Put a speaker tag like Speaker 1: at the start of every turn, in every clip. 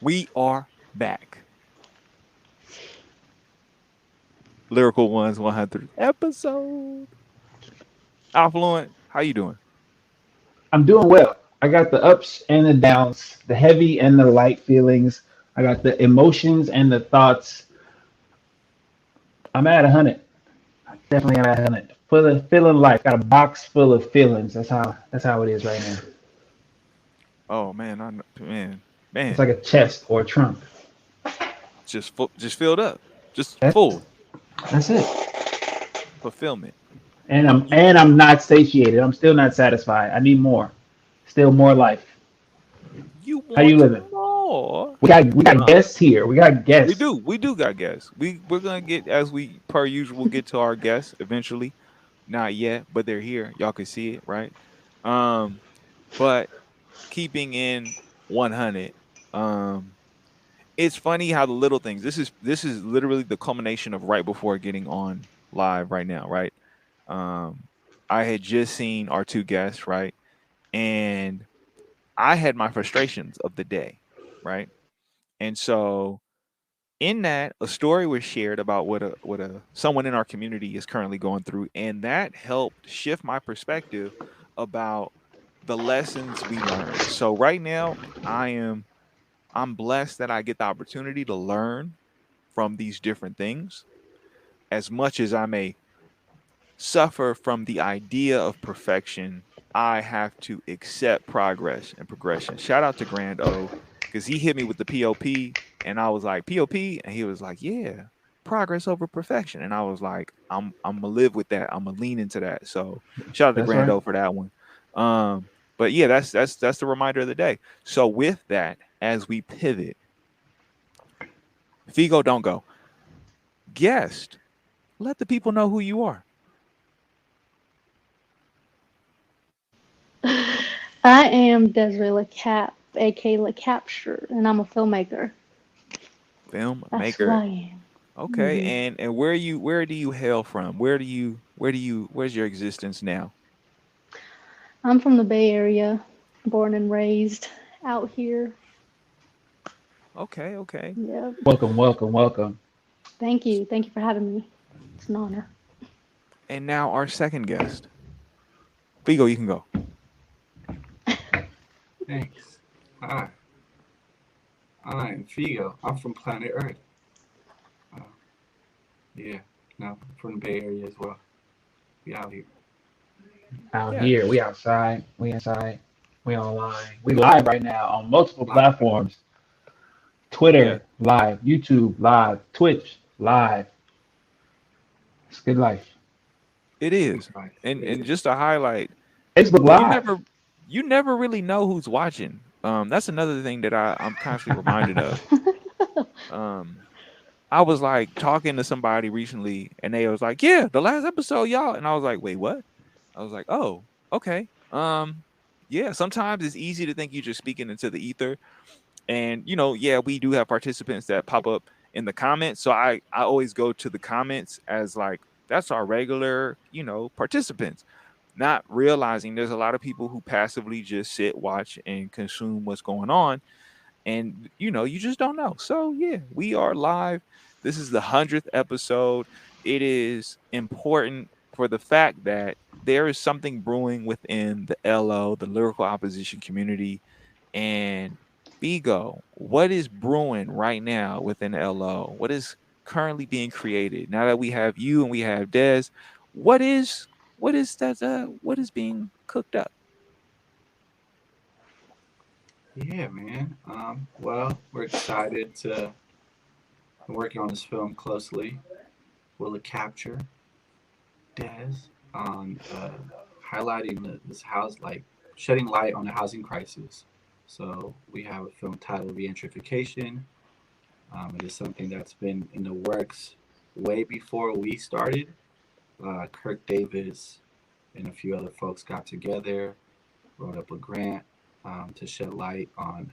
Speaker 1: We are back. Lyrical Ones 100 episode. Affluent, how you doing?
Speaker 2: I'm doing well. I got the ups and the downs, the heavy and the light feelings. I got the emotions and the thoughts. I'm at 100. Definitely am at 100. Full of feeling life. Got a box full of feelings. That's how it is right now.
Speaker 1: Oh man, man,
Speaker 2: It's
Speaker 1: man,
Speaker 2: like a chest or a trunk.
Speaker 1: just full, just filled up, just
Speaker 2: That's
Speaker 1: full
Speaker 2: that's it.
Speaker 1: fulfillment.
Speaker 2: And
Speaker 1: You
Speaker 2: I'm
Speaker 1: you
Speaker 2: and I'm not satiated. I'm still not satisfied. I need more. Still more life.
Speaker 1: you
Speaker 2: How you
Speaker 1: want
Speaker 2: living?
Speaker 1: more?
Speaker 2: We got
Speaker 1: Uh,
Speaker 2: guests here. We got guests.
Speaker 1: we do got guests. We're gonna get as we per usual get to our guests eventually. Not yet, but they're here. Y'all can see it, right? Um, but keeping in 100. Um, it's funny how the little things. This is literally the culmination of right before getting on live right now, right? Um, I had just seen our two guests, right, and I had my frustrations of the day, right, and so in that a story was shared about what a someone in our community is currently going through, and that helped shift my perspective about the lessons we learn. So right now, I am I'm blessed that I get the opportunity to learn from these different things. As much as I may suffer from the idea of perfection, I have to accept progress and progression. Shout out to Grand O because he hit me with the POP and I was like, POP? And he was like, yeah, progress over perfection. And I was like, I'm gonna live with that. I'm gonna lean into that. So shout out to
Speaker 2: That's
Speaker 1: Grand
Speaker 2: right.
Speaker 1: O for that one. But yeah, that's the reminder of the day. So with that, as we pivot, Figo don't go. Guest, let the people know who you are.
Speaker 3: I am Desiree Lacap, aka Lacapture, and I'm a filmmaker. That's who
Speaker 1: Filmmaker.
Speaker 3: I am.
Speaker 1: Okay,
Speaker 3: hmm
Speaker 1: and where do you hail from? Where's your existence now?
Speaker 3: I'm from the Bay Area, born and raised out here.
Speaker 1: Okay, okay.
Speaker 3: Yep.
Speaker 2: Welcome, welcome, welcome.
Speaker 3: Thank you. Thank you for having me. It's an honor.
Speaker 1: And now our second guest. Figo, you can go.
Speaker 4: Thanks. Hi, I'm Figo. I'm from planet Earth. Uh, yeah, no, from the Bay Area as well. We out here.
Speaker 2: Out
Speaker 1: Yeah.
Speaker 2: here, we outside, we inside, we online. We live right now on multiple
Speaker 4: Live.
Speaker 2: platforms.
Speaker 1: Yeah,
Speaker 2: Twitter live, YouTube live, Twitch live. It's good life.
Speaker 1: it is.
Speaker 4: Right. It
Speaker 1: And
Speaker 4: is.
Speaker 1: just to highlight,
Speaker 2: Facebook
Speaker 1: you
Speaker 2: live.
Speaker 1: never you never really know who's watching. That's another thing that I'm constantly reminded of. Um I was like talking to somebody recently and they was like, "Yeah, the last episode, y'all." And I was like, "Wait, what?" I was like, "Oh, okay." Yeah, sometimes it's easy to think you're just speaking into the ether. And yeah, we do have participants that pop up in the comments. So I always go to the comments as like that's our regular, participants, not realizing there's a lot of people who passively just sit, watch, and consume what's going on and you just don't know. So yeah, we are live. This is the 100th episode. It is important for the fact that there is something brewing within the LO, the lyrical opposition community. And Figo, what is brewing right now within LO? What is currently being created now that we have you and we have Des? What is being cooked up?
Speaker 4: Yeah, man. Well, we're excited to working on this film closely. Will it capture Des on highlighting this house, like shedding light on the housing crisis? So we have a film titled Regentrification. It is something that's been in the works way before we started. Kirk Davis and a few other folks got together, wrote up a grant to shed light on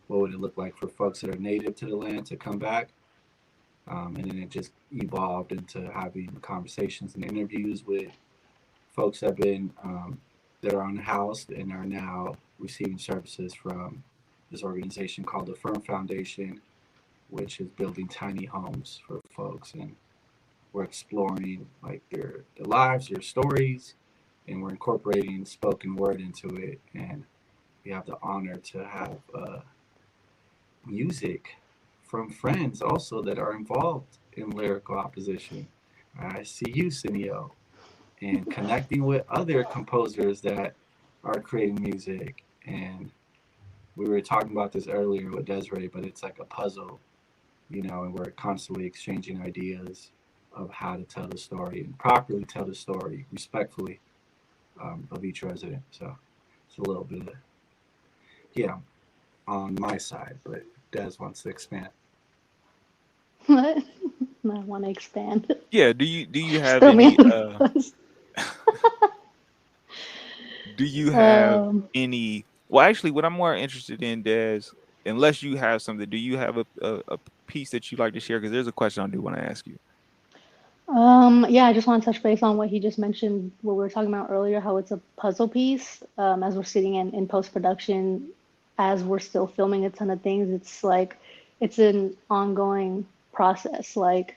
Speaker 4: what would it look like for folks that are native to the land to come back. And then it just evolved into having conversations and interviews with folks that have been that are unhoused and are now receiving services from this organization called the Firm Foundation, which is building tiny homes for folks, and we're exploring like their lives, their stories, and we're incorporating spoken word into it. And we have the honor to have music from friends also that are involved in lyrical opposition. I see you, Cineo, and connecting with other composers that are creating music. And we were talking about this earlier with Desiree, but it's like a puzzle, and we're constantly exchanging ideas of how to tell the story and properly tell the story respectfully, of each resident. So it's a little bit of, yeah, on my side, but Des wants to expand.
Speaker 3: What? I want to expand.
Speaker 1: Yeah. Do you
Speaker 3: Just
Speaker 1: have
Speaker 3: throw me
Speaker 1: any
Speaker 3: on the bus.
Speaker 1: do you have
Speaker 3: Um,
Speaker 1: any? Well, actually, what I'm more interested in, Des, unless you have something, do you have a piece that you like to share? Because there's a question I do want to ask you.
Speaker 3: yeah, I just want to touch base on what he just mentioned, what we were talking about earlier, how it's a puzzle piece. As we're sitting in post production, as we're still filming a ton of things, it's like it's an ongoing process. Like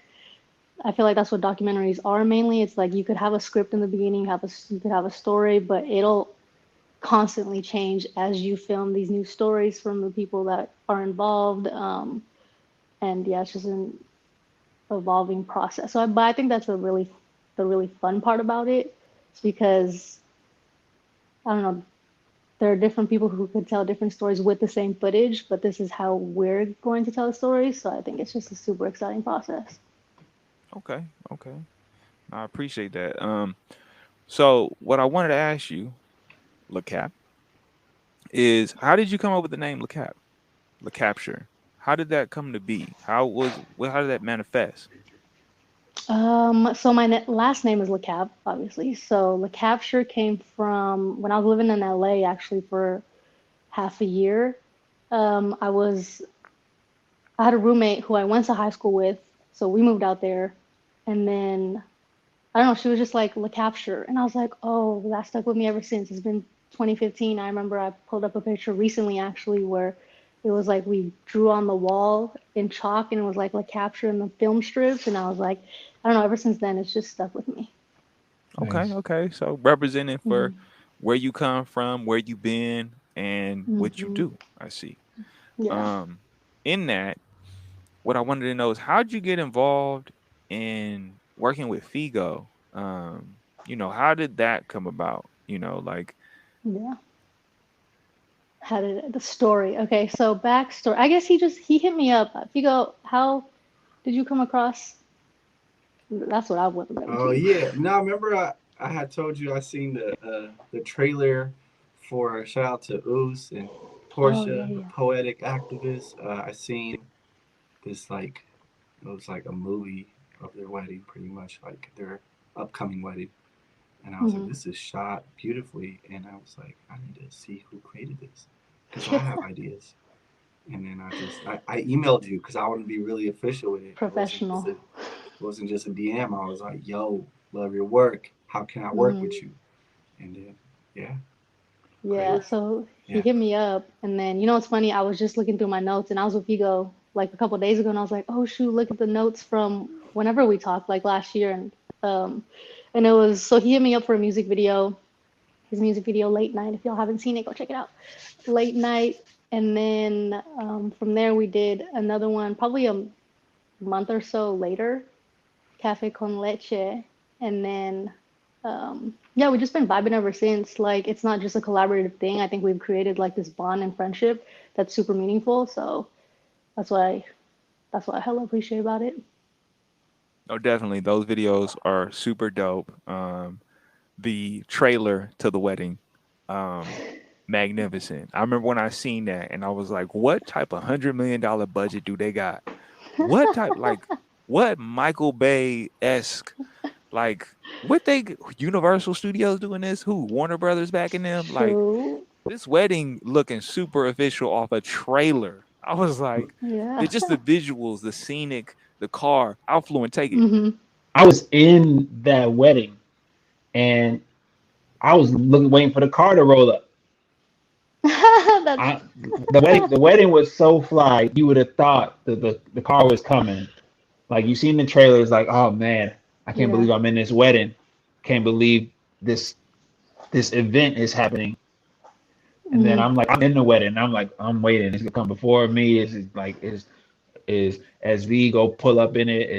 Speaker 3: I feel like that's what documentaries are mainly. It's like you could have a script in the beginning, you could have a story, but it'll constantly change as you film these new stories from the people that are involved. And yeah, it's just an evolving process. But I think that's the really fun part about it. It's because I don't know, there are different people who could tell different stories with the same footage, but this is how we're going to tell the stories. So I think it's just a super exciting process.
Speaker 1: Okay, okay, I appreciate that. So what I wanted to ask you, Lacap, is how did you come up with the name Lacap? Lacapture. How did that come to be? How did that manifest?
Speaker 3: So my last name is Lacap, obviously. So Lacapture came from when I was living in LA actually for half a year. I was I had a roommate who I went to high school with, so we moved out there, and then I don't know, she was just like Le Capture, and I was like, oh, that stuck with me ever since. It's been 2015. I remember I pulled up a picture recently actually where it was like we drew on the wall in chalk, and it was like Le Capture in the film strips, and I was like, I don't know, ever since then it's just stuck with me.
Speaker 1: Okay,
Speaker 2: Nice.
Speaker 1: okay. So representing for
Speaker 3: Hmm.
Speaker 1: where you come from, where you been, and what you
Speaker 3: Hmm.
Speaker 1: do. I see.
Speaker 3: Yeah.
Speaker 1: Um, in that, what I wanted to know is how'd you get involved in working with Figo? How did that come about? Like,
Speaker 3: Yeah. How did the story? Okay, so backstory. I guess he hit me up. If you go, how did you come across? That's what I would have done
Speaker 4: Oh
Speaker 3: too.
Speaker 4: yeah, no, remember I had told you I seen the trailer for shout out to Oos and
Speaker 3: Oh yeah,
Speaker 4: Portia, the
Speaker 3: yeah.
Speaker 4: poetic activist. I seen this like it was like a movie of their wedding, pretty much like their upcoming wedding, and I was like,
Speaker 3: Hmm.
Speaker 4: this is shot beautifully, and I was like, I need to see who created this because I
Speaker 3: Yeah.
Speaker 4: have ideas. And then I emailed you because I want to be really official with it.
Speaker 3: Professional.
Speaker 4: It wasn't just a DM. I was like, yo, love your work. How can I work
Speaker 3: Hmm.
Speaker 4: with you? And then yeah,
Speaker 3: Yeah.
Speaker 4: crazy.
Speaker 3: So he
Speaker 4: Yeah.
Speaker 3: hit me up, and then you know what's funny? I was just looking through my notes, and I was with Figo like a couple of days ago, and I was like, oh shoot, look at the notes from whenever we talked, like last year, um, and it was so he hit me up for a music video. His music video, Late Night. If y'all haven't seen it, go check it out. Late Night. And then from there, we did another one probably a month or so later, Cafe con Leche. And then, yeah, we've just been vibing ever since. Like, it's not just a collaborative thing. I think we've created like this bond and friendship that's super meaningful. So that's why that's what I hella appreciate about it.
Speaker 1: oh, definitely, those videos are super dope. The trailer to the wedding, um, magnificent. I remember when I seen that, and I was like, "What type of $100 million budget do they got? What type, like, what Michael Bay esque, like, what they Universal Studios doing this? Who Warner Brothers backing them? Like,
Speaker 3: True.
Speaker 1: this wedding looking super official off a trailer. I was like,
Speaker 3: Yeah.
Speaker 1: they're just the visuals, the scenic, the car. I'll flew and take it.
Speaker 3: Hmm.
Speaker 2: I was in that wedding and I was looking, waiting for the car to roll up. I the wedding was so fly. You would have thought that the car was coming. Like you seen the trailers, like, oh man, I can't
Speaker 3: Yeah.
Speaker 2: believe I'm in this wedding. Can't believe this this event is happening. And then
Speaker 3: Hmm.
Speaker 2: I'm like, I'm in the wedding. I'm like, I'm waiting. It's gonna come before me. Is as V go pull up in it?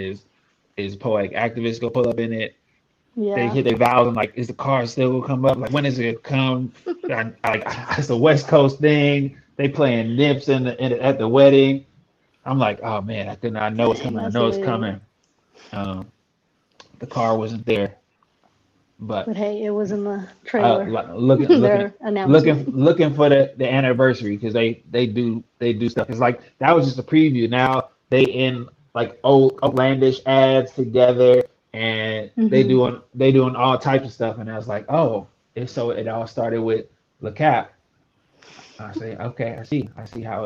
Speaker 2: Is poetic activists go pull up in it? They
Speaker 3: Yeah.
Speaker 2: hit their vows. I'm like, is the car still gonna come up? Like, when is it gonna come? It's a West Coast thing. They playing nips at the wedding. I'm like, oh man, I know it's
Speaker 3: Dang,
Speaker 2: coming. I
Speaker 3: that's
Speaker 2: know it's
Speaker 3: lit.
Speaker 2: coming. Um, the car wasn't there, but
Speaker 3: But hey, it was in the trailer.
Speaker 2: looking looking
Speaker 3: Their announcement.
Speaker 2: looking for the anniversary because they do stuff. It's like that was just a preview. Now they in like old outlandish ads together, and
Speaker 3: Hmm.
Speaker 2: they doing all types of stuff. And I was like, oh, so it all started with Lacap. I say, okay, I see how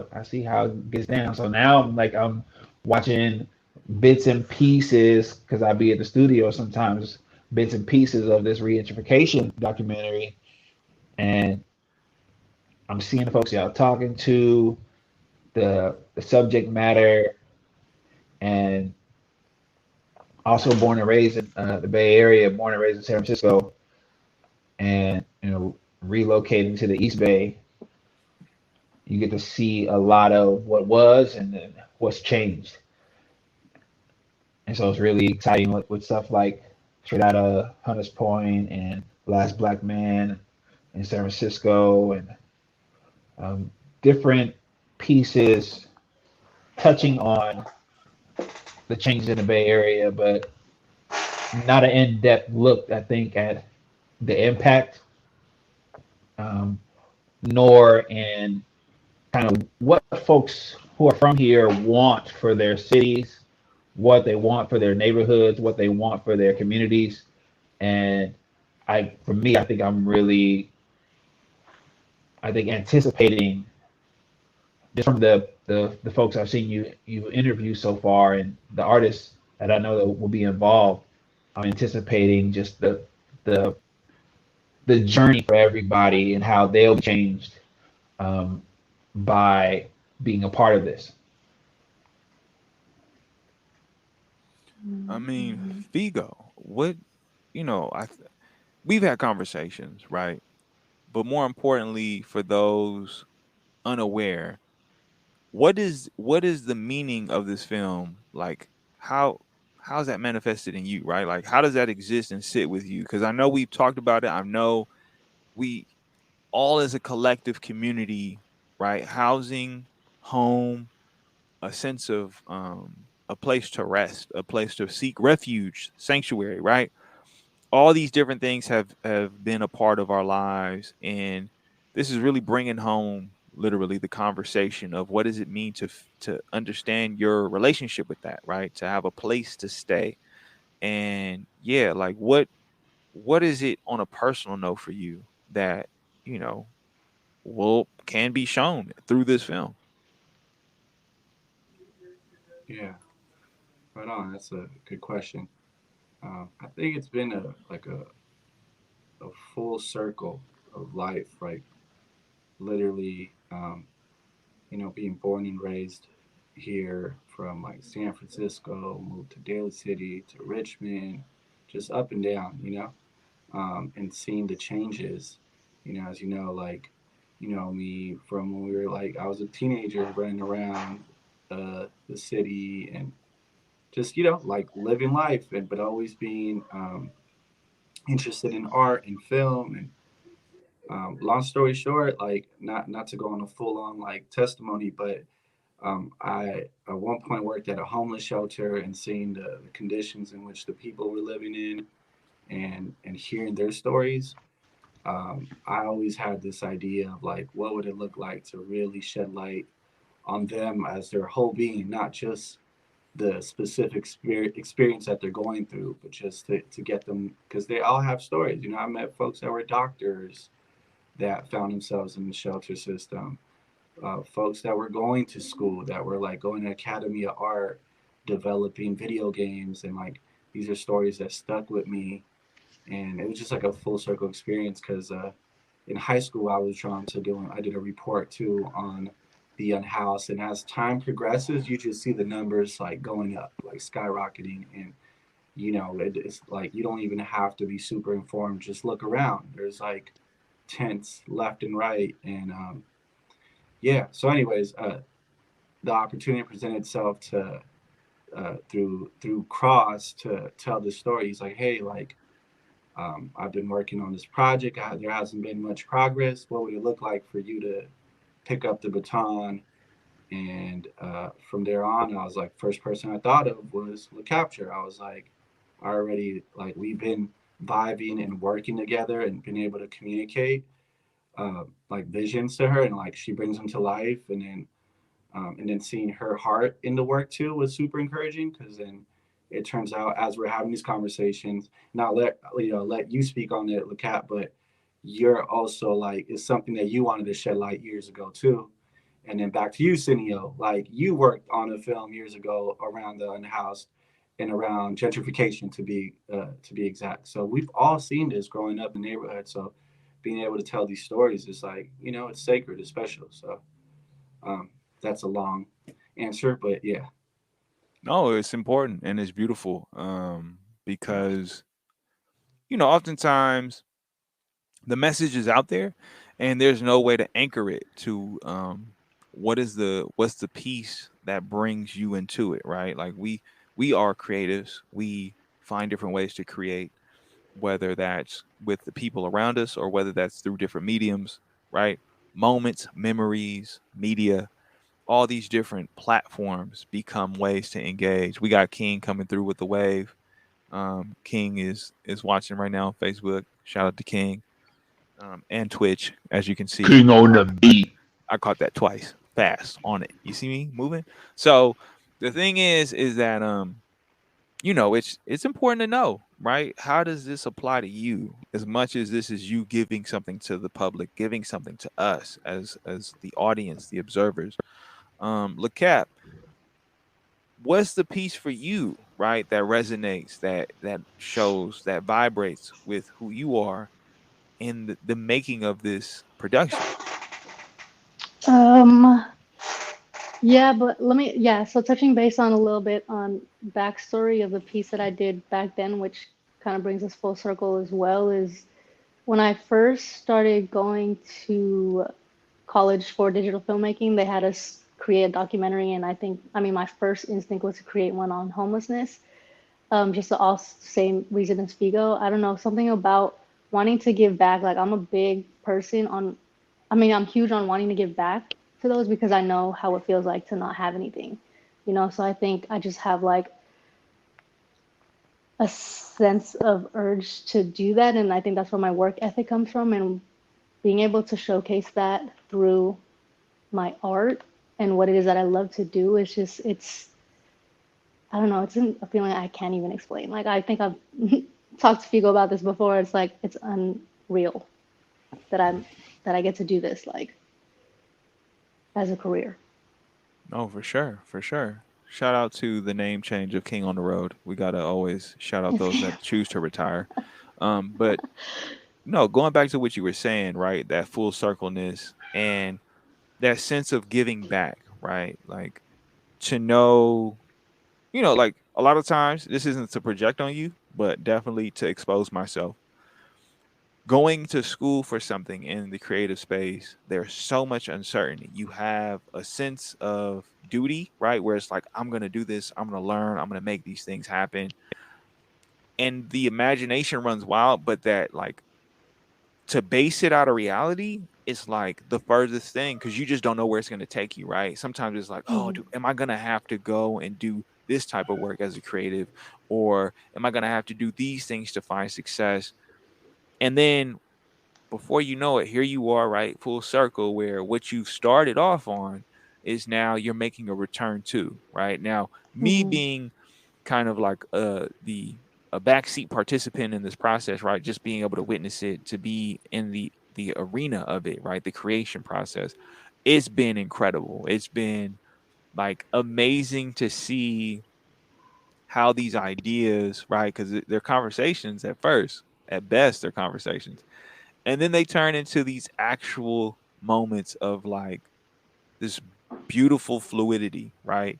Speaker 2: it gets down. So now I'm watching bits and pieces because I be at the studio sometimes, bits and pieces of this regentrification documentary, and I'm seeing the folks y'all talking to, the subject matter, and also born and raised in the Bay Area, born and raised in San Francisco, and relocating to the East Bay, you get to see a lot of what was and then what's changed. And so it's really exciting with stuff like Straight Outta Hunters Point and Last Black Man in San Francisco and um, different pieces touching on the changes in the Bay Area, but not an in-depth look, I think, at the impact, um, nor in kind of what folks who are from here want for their cities, what they want for their neighborhoods, what they want for their communities. And for me, I think I think anticipating just from the folks I've seen you interview so far and the artists that I know that will be involved, I'm anticipating just the the journey for everybody and how they'll be changed um, by being a part of this.
Speaker 1: I mean,
Speaker 3: Mm-hmm.
Speaker 1: Figo, what we've had conversations, right? But more importantly, for those unaware, what is the meaning of this film? Like how how's that manifested in you, right? Like how does that exist and sit with you? Because I know we've talked about it. I know we all as a collective community, right? Housing, home, a sense of a place to rest, a place to seek refuge, sanctuary, right? All these different things have been a part of our lives, and this is really bringing home literally the conversation of what does it mean to understand your relationship with that, right? To have a place to stay. And yeah, like what is it on a personal note for you that you know will can be shown through this film?
Speaker 4: Yeah, right on. That's a good question. I think it's been a full circle of life, right? Literally, being born and raised here from like San Francisco, moved to Daly City to Richmond, just up and down, and seeing the changes, as you know, like, me from when we were like, I was a teenager running around the city and just, like living life, and but always being interested in art and film and long story short, like not to go on a full on like testimony, but I at one point worked at a homeless shelter and seeing the conditions in which the people were living in and hearing their stories. I always had this idea of like what would it look like to really shed light on them as their whole being, not just the specific experience that they're going through, but just to get them because they all have stories. I met folks that were doctors that found themselves in the shelter system, folks that were going to school, that were like going to Academy of Art, developing video games, and like these are stories that stuck with me, and it was just like a full circle experience because in high school, I was drawn to doing. I did a report too on the house, and as time progresses, you just see the numbers like going up, like skyrocketing, and it's like you don't even have to be super informed. Just look around. There's like tents left and right, and yeah. So, anyways, the opportunity presented itself to through Cross to tell this story. He's like, hey, like I've been working on this project. There hasn't been much progress. What would it look like for you to pick up the baton? And from there on, I was like, first person I thought of was Lacapture. I was like, already like we've been vibing and working together and been able to communicate like visions to her, and like she brings them to life, and then seeing her heart in the work too was super encouraging, because then it turns out as we're having these conversations, not let you speak on it, Lacap, but you're also like it's something that you wanted to shed light years ago too. And then back to you, Cineo. Like you worked on a film years ago around the unhoused and around gentrification to be exact. So we've all seen this growing up in the neighborhood. So being able to tell these stories is like, it's sacred, it's special. So um, that's a long answer, but yeah.
Speaker 1: No, it's important and it's beautiful.
Speaker 4: Thanks.
Speaker 1: Because oftentimes the message is out there, and there's no way to anchor it to what's the piece that brings you into it, right? Like we are creatives. We find different ways to create, whether that's with the people around us or whether that's through different mediums, right? Moments, memories, media, all these different platforms become ways to engage. We got King coming through with the wave. King is watching right now on Facebook. Shout out to King, and Twitch, as you can see.
Speaker 2: King on the beat.
Speaker 1: I caught that twice, fast on it. You see me moving. So the thing is that it's important to know, right? How does this apply to you? As much as this is you giving something to the public, giving something to us as the audience, the observers. Lacap, what's the piece for you, right? That resonates, that shows, that vibrates with who you are in the making of this production.
Speaker 3: Um, yeah, but so touching base on a little bit on backstory of the piece that I did back then, which kind of brings us full circle as well, is when I first started going to college for digital filmmaking, they had us create a documentary, and I mean, my first instinct was to create one on homelessness. Just the all same reason as Figo. I don't know, something about wanting to give back. Like I'm a big person on, I mean, I'm huge on wanting to give back to those because I know how it feels like to not have anything, So I think I just have like a sense of urge to do that, and I think that's where my work ethic comes from, and being able to showcase that through my art and what it is that I love to do is just it's I don't know, it's a feeling I can't even explain. Like I think I've talked to Figo about this before. It's like it's unreal that I get to do this like as a career.
Speaker 1: Oh, for sure, for sure. Shout out to the name change of King on the Road. We gotta always shout out those that choose to retire. But no, going back to what you were saying, right? That full circleness and that sense of giving back, right? Like to know, like a lot of times this isn't to project on you, but definitely to expose myself. Going to school for something in the creative space, there's so much uncertainty. You have a sense of duty, right? Where it's like, I'm going to do this, I'm going to learn, I'm going to make these things happen. And the imagination runs wild, but that, like, to base it out of reality, it's like the furthest thing because you just don't know where it's going to take you, right? Sometimes it's like, oh,
Speaker 3: Mhm.
Speaker 1: am I going to have to go and do this type of work as a creative? Or am I going to have to do these things to find success? And then before you know it, here you are, right? Full circle where what you started off on is now you're making a return to, right? Now, me
Speaker 3: Mhm.
Speaker 1: being kind of like the a backseat participant in this process, right? Just being able to witness it, to be in the arena of it, right? The creation process. It's been incredible. It's been like amazing to see how these ideas, right? Because they're conversations at first. At best, they're conversations, and then they turn into these actual moments of like this beautiful fluidity, right?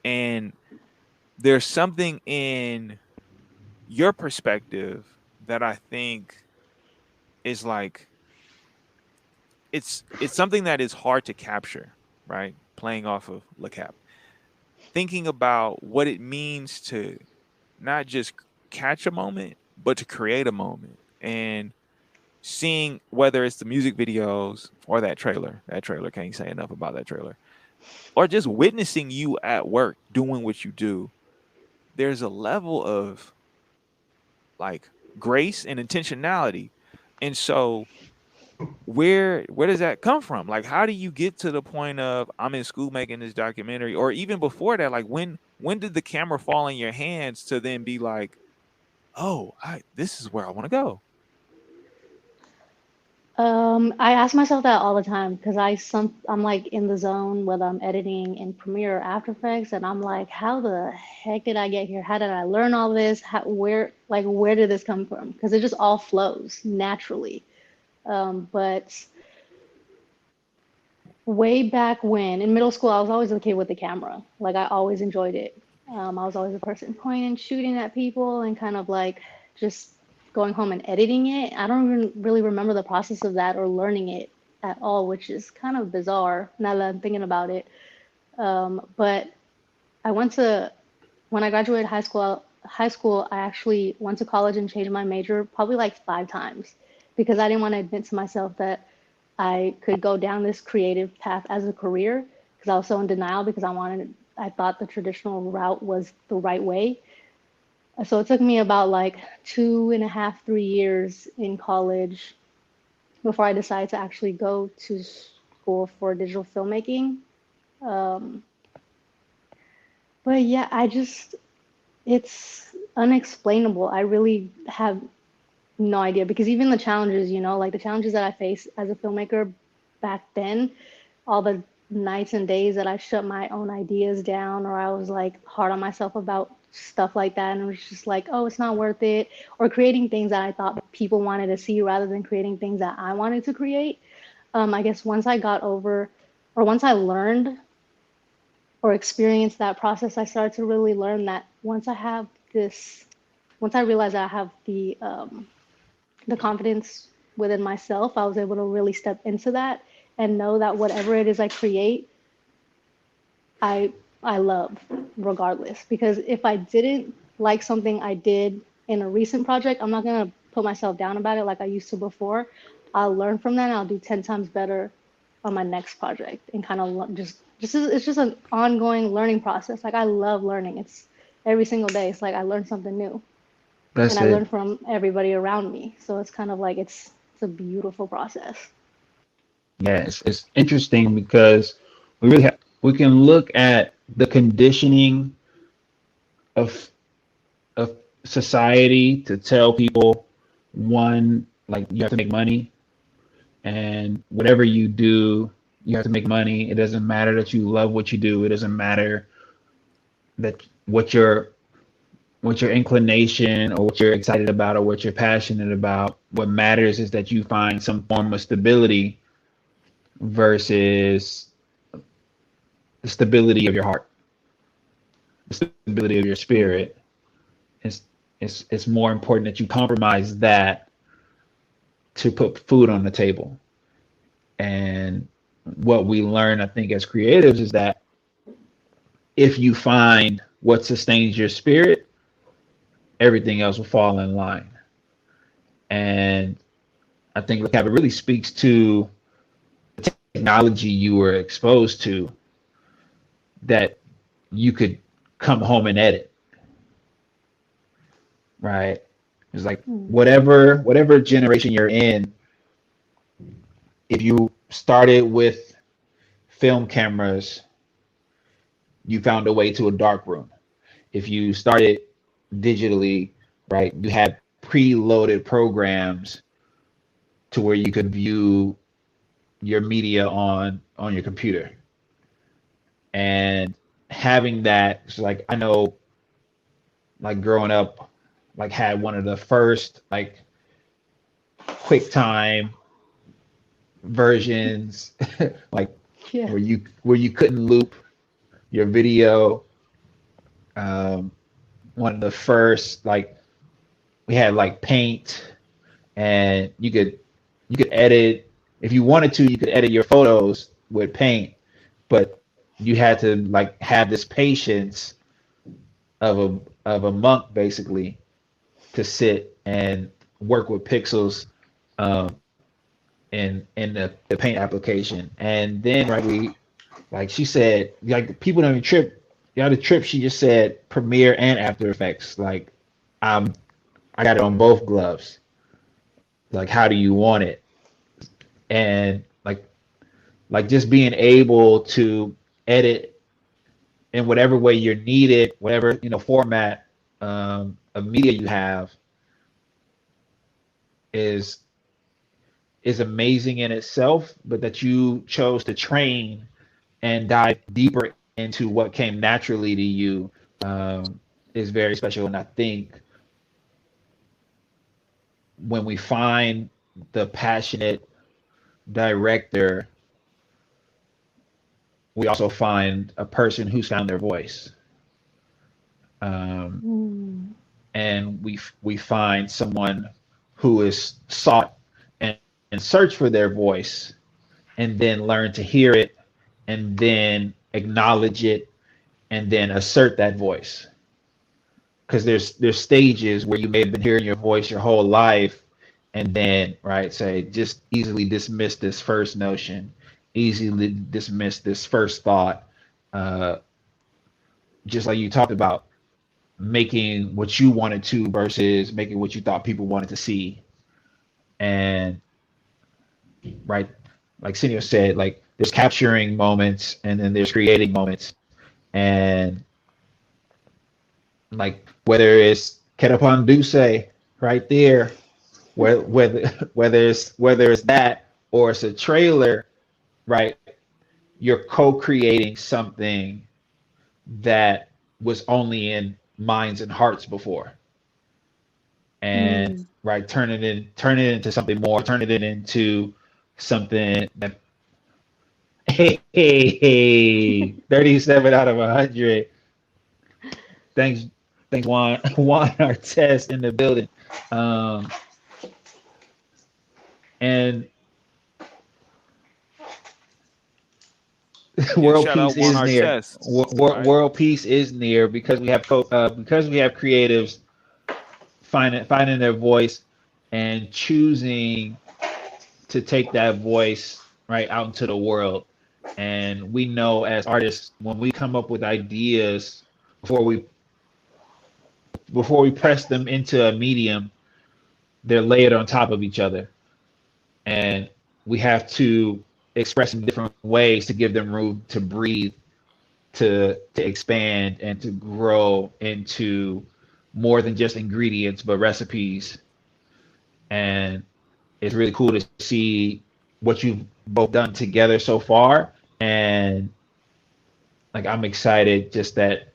Speaker 1: And there's something in your perspective that I think is like it's something that is hard to capture, right? Playing off of Lacap, thinking about what it means to not just catch a moment, but to create a moment, and seeing whether it's the music videos or that trailer. That trailer, can't say enough about that trailer. Or just witnessing you at work doing what you do. There's a level of like grace and intentionality. And so where does that come from? Like how do you get to the point of I'm in school making this documentary, or even before that, like when did the camera fall in your hands to then be like, "Oh, I this is where I want to go."
Speaker 3: I ask myself that all the time because I'm like in the zone whether I'm editing in Premiere or After Effects, and I'm like, how the heck did I get here? How did I learn all this? Where did this come from? Because it just all flows naturally. But way back when in middle school, I was always the kid with the camera. Like I always enjoyed it. I was always the person pointing and shooting at people and kind of like just going home and editing it. I don't even really remember the process of that or learning it at all, which is kind of bizarre now that I'm thinking about it. But I went to when I graduated high school, I actually went to college and changed my major probably like 5 times because I didn't want to admit to myself that I could go down this creative path as a career because I was so in denial because I thought the traditional route was the right way. So it took me about like 2.5, 3 years in college before I decided to actually go to school for digital filmmaking. Um, but yeah, it's unexplainable. I really have no idea because even the challenges, like the challenges that I faced as a filmmaker back then, all the nights and days that I shut my own ideas down or I was like hard on myself about stuff like that and it was just like, oh, it's not worth it, or creating things that I thought people wanted to see rather than creating things that I wanted to create. I guess once I got over or once I learned or experienced that process, I started to really learn that once I realized that I have the confidence within myself, I was able to really step into that and know that whatever it is I create, I I love regardless. Because if I didn't like something I did in a recent project, I'm not gonna put myself down about it like I used to before. I'll learn from that and I'll do 10 times better on my next project and kind of just it's just an ongoing learning process. Like I love learning. It's every single day. It's like I learn something new and
Speaker 2: That's
Speaker 3: I learn
Speaker 2: it.
Speaker 3: from everybody around me. So it's kind of like it's a beautiful process.
Speaker 2: Yeah, it's interesting because we can look at the conditioning of of society to tell people one, like you have to make money, and whatever you do, you have to make money. It doesn't matter that you love what you do. It doesn't matter that what your inclination or what you're excited about or what you're passionate about. What matters is that you find some form of stability versus the stability of your heart, the stability of your spirit. It's it's more important that you compromise that to put food on the table. And what we learn, I think, as creatives is that if you find what sustains your spirit, everything else will fall in line. And I think Lacap really speaks to technology you were exposed to that you could come home and edit, right? It's like
Speaker 3: Mm.
Speaker 2: whatever generation you're in, if you started with film cameras, you found a way to a dark room. If you started digitally, right, you had preloaded programs to where you could view your media on your computer. And having that, it's like I know, like growing up, like had one of the first like QuickTime versions, like
Speaker 3: Yeah.
Speaker 2: where you couldn't loop your video. Um, One of the first, like, we had like Paint, and you could edit if you wanted to. You could edit your photos with Paint, but you had to like have this patience of a monk basically to sit and work with pixels um, in the Paint application. And then right, we like she said, like people don't even trip. The other trip, she just said Premiere and After Effects. Like I'm I got it on both gloves. Like how do you want it? And like just being able to edit in whatever way you're needed, whatever format of media you have is amazing in itself, but that you chose to train and dive deeper into what came naturally to you is very special. And I think when we find the passionate director, we also find a person who's found their voice. Um,
Speaker 3: Mm.
Speaker 2: and we find someone who is sought and search for their voice and then learn to hear it and then acknowledge it and then assert that voice. Because there's stages where you may have been hearing your voice your whole life and then right say just easily dismiss this first notion, easily dismiss this first thought, uh, just like you talked about making what you wanted to versus making what you thought people wanted to see. And right, like Senor said, like there's capturing moments and then there's creating moments. And like whether it's Ketapon Duce right there, whether it's that or it's a trailer, right? You're co-creating something that was only in minds and hearts before. And
Speaker 3: Mm.
Speaker 2: right, turn it into something more, turn it into something that hey, 37 out of 100. Thanks, thanks, Juan Artest in the building. Um, and
Speaker 1: Yeah,
Speaker 2: world
Speaker 1: shout out
Speaker 2: peace
Speaker 1: Juan
Speaker 2: is near.
Speaker 1: Artest. Right.
Speaker 2: World peace is near because we have creatives finding their voice and choosing to take that voice right out into the world. And we know as artists when we come up with ideas before we press them into a medium, they're layered on top of each other, and we have to express in different ways to give them room to breathe, to expand and to grow into more than just ingredients but recipes. And it's really cool to see what you've both done together so far. And like I'm excited just that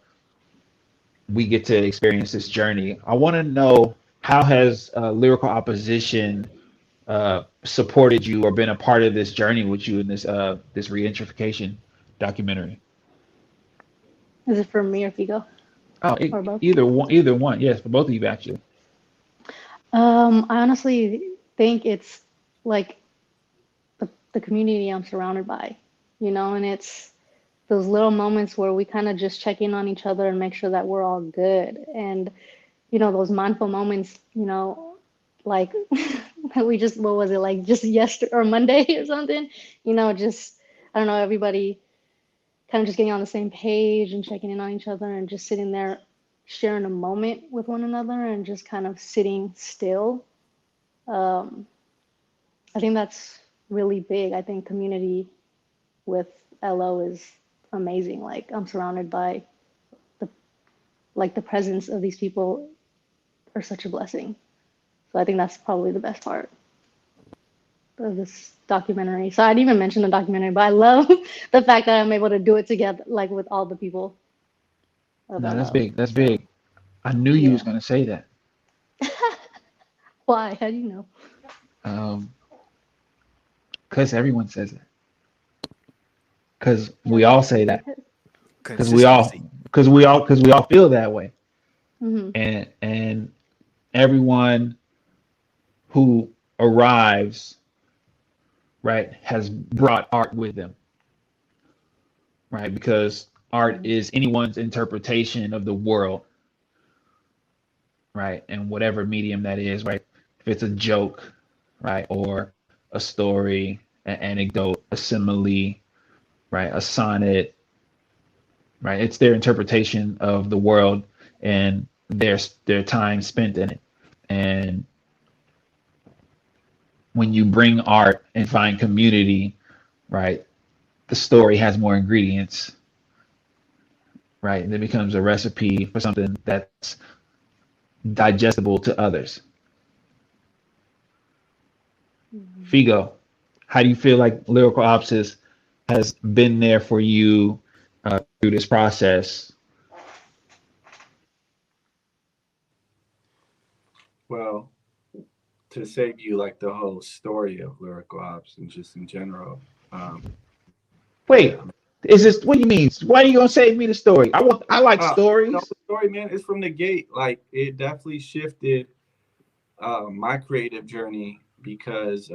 Speaker 2: we get to experience this journey. I want to know, how has lyrical opposition supported you or been a part of this journey with you in this regentrification documentary?
Speaker 3: Is it for me or Figo
Speaker 2: Oh,
Speaker 3: or both?
Speaker 2: either one. Yes, for both of you actually.
Speaker 3: I honestly think it's like the community I'm surrounded by, and it's those little moments where we kind of just check in on each other and make sure that we're all good. And, those mindful moments, like we just, what was it, like just yesterday or Monday or something, just, I don't know, everybody kind of just getting on the same page and checking in on each other and just sitting there sharing a moment with one another and just kind of sitting still. Um, I think that's really big. I think community with LO is amazing. Like I'm surrounded by the the presence of these people are such a blessing. So I think that's probably the best part of this documentary. So I didn't even mention the documentary, but I love the fact that I'm able to do it together, like with all the people of
Speaker 2: No, that's
Speaker 3: LO.
Speaker 2: big. That's
Speaker 3: So
Speaker 2: big. I knew you was
Speaker 3: yeah.
Speaker 2: gonna say that.
Speaker 3: Why? How do you know?
Speaker 2: Um, because everyone says it. Because
Speaker 3: Yeah,
Speaker 2: we all say that.
Speaker 3: because
Speaker 2: Because we all
Speaker 1: Consistency.
Speaker 2: because we all feel that way.
Speaker 3: hmm
Speaker 2: And everyone who arrives, right, has brought art with them, right? Because art is anyone's interpretation of the world, right? And whatever medium that is, right? If it's a joke, right, or a story, an anecdote, a simile, right, a sonnet, right? It's their interpretation of the world and their time spent in it. And when you bring art and find community, right, the story has more ingredients, right? And it becomes a recipe for something that's digestible to others. Figo, how do you feel like lyrical opsis has been there for you through this process?
Speaker 4: Well, to save you like the whole story of lyrical ops and just in general, yeah.
Speaker 2: Wait, is this what do you mean? Why are you gonna save me the story? I like
Speaker 4: No,
Speaker 2: stories.
Speaker 4: the story, man, is from the gate. Like it definitely shifted my creative journey because,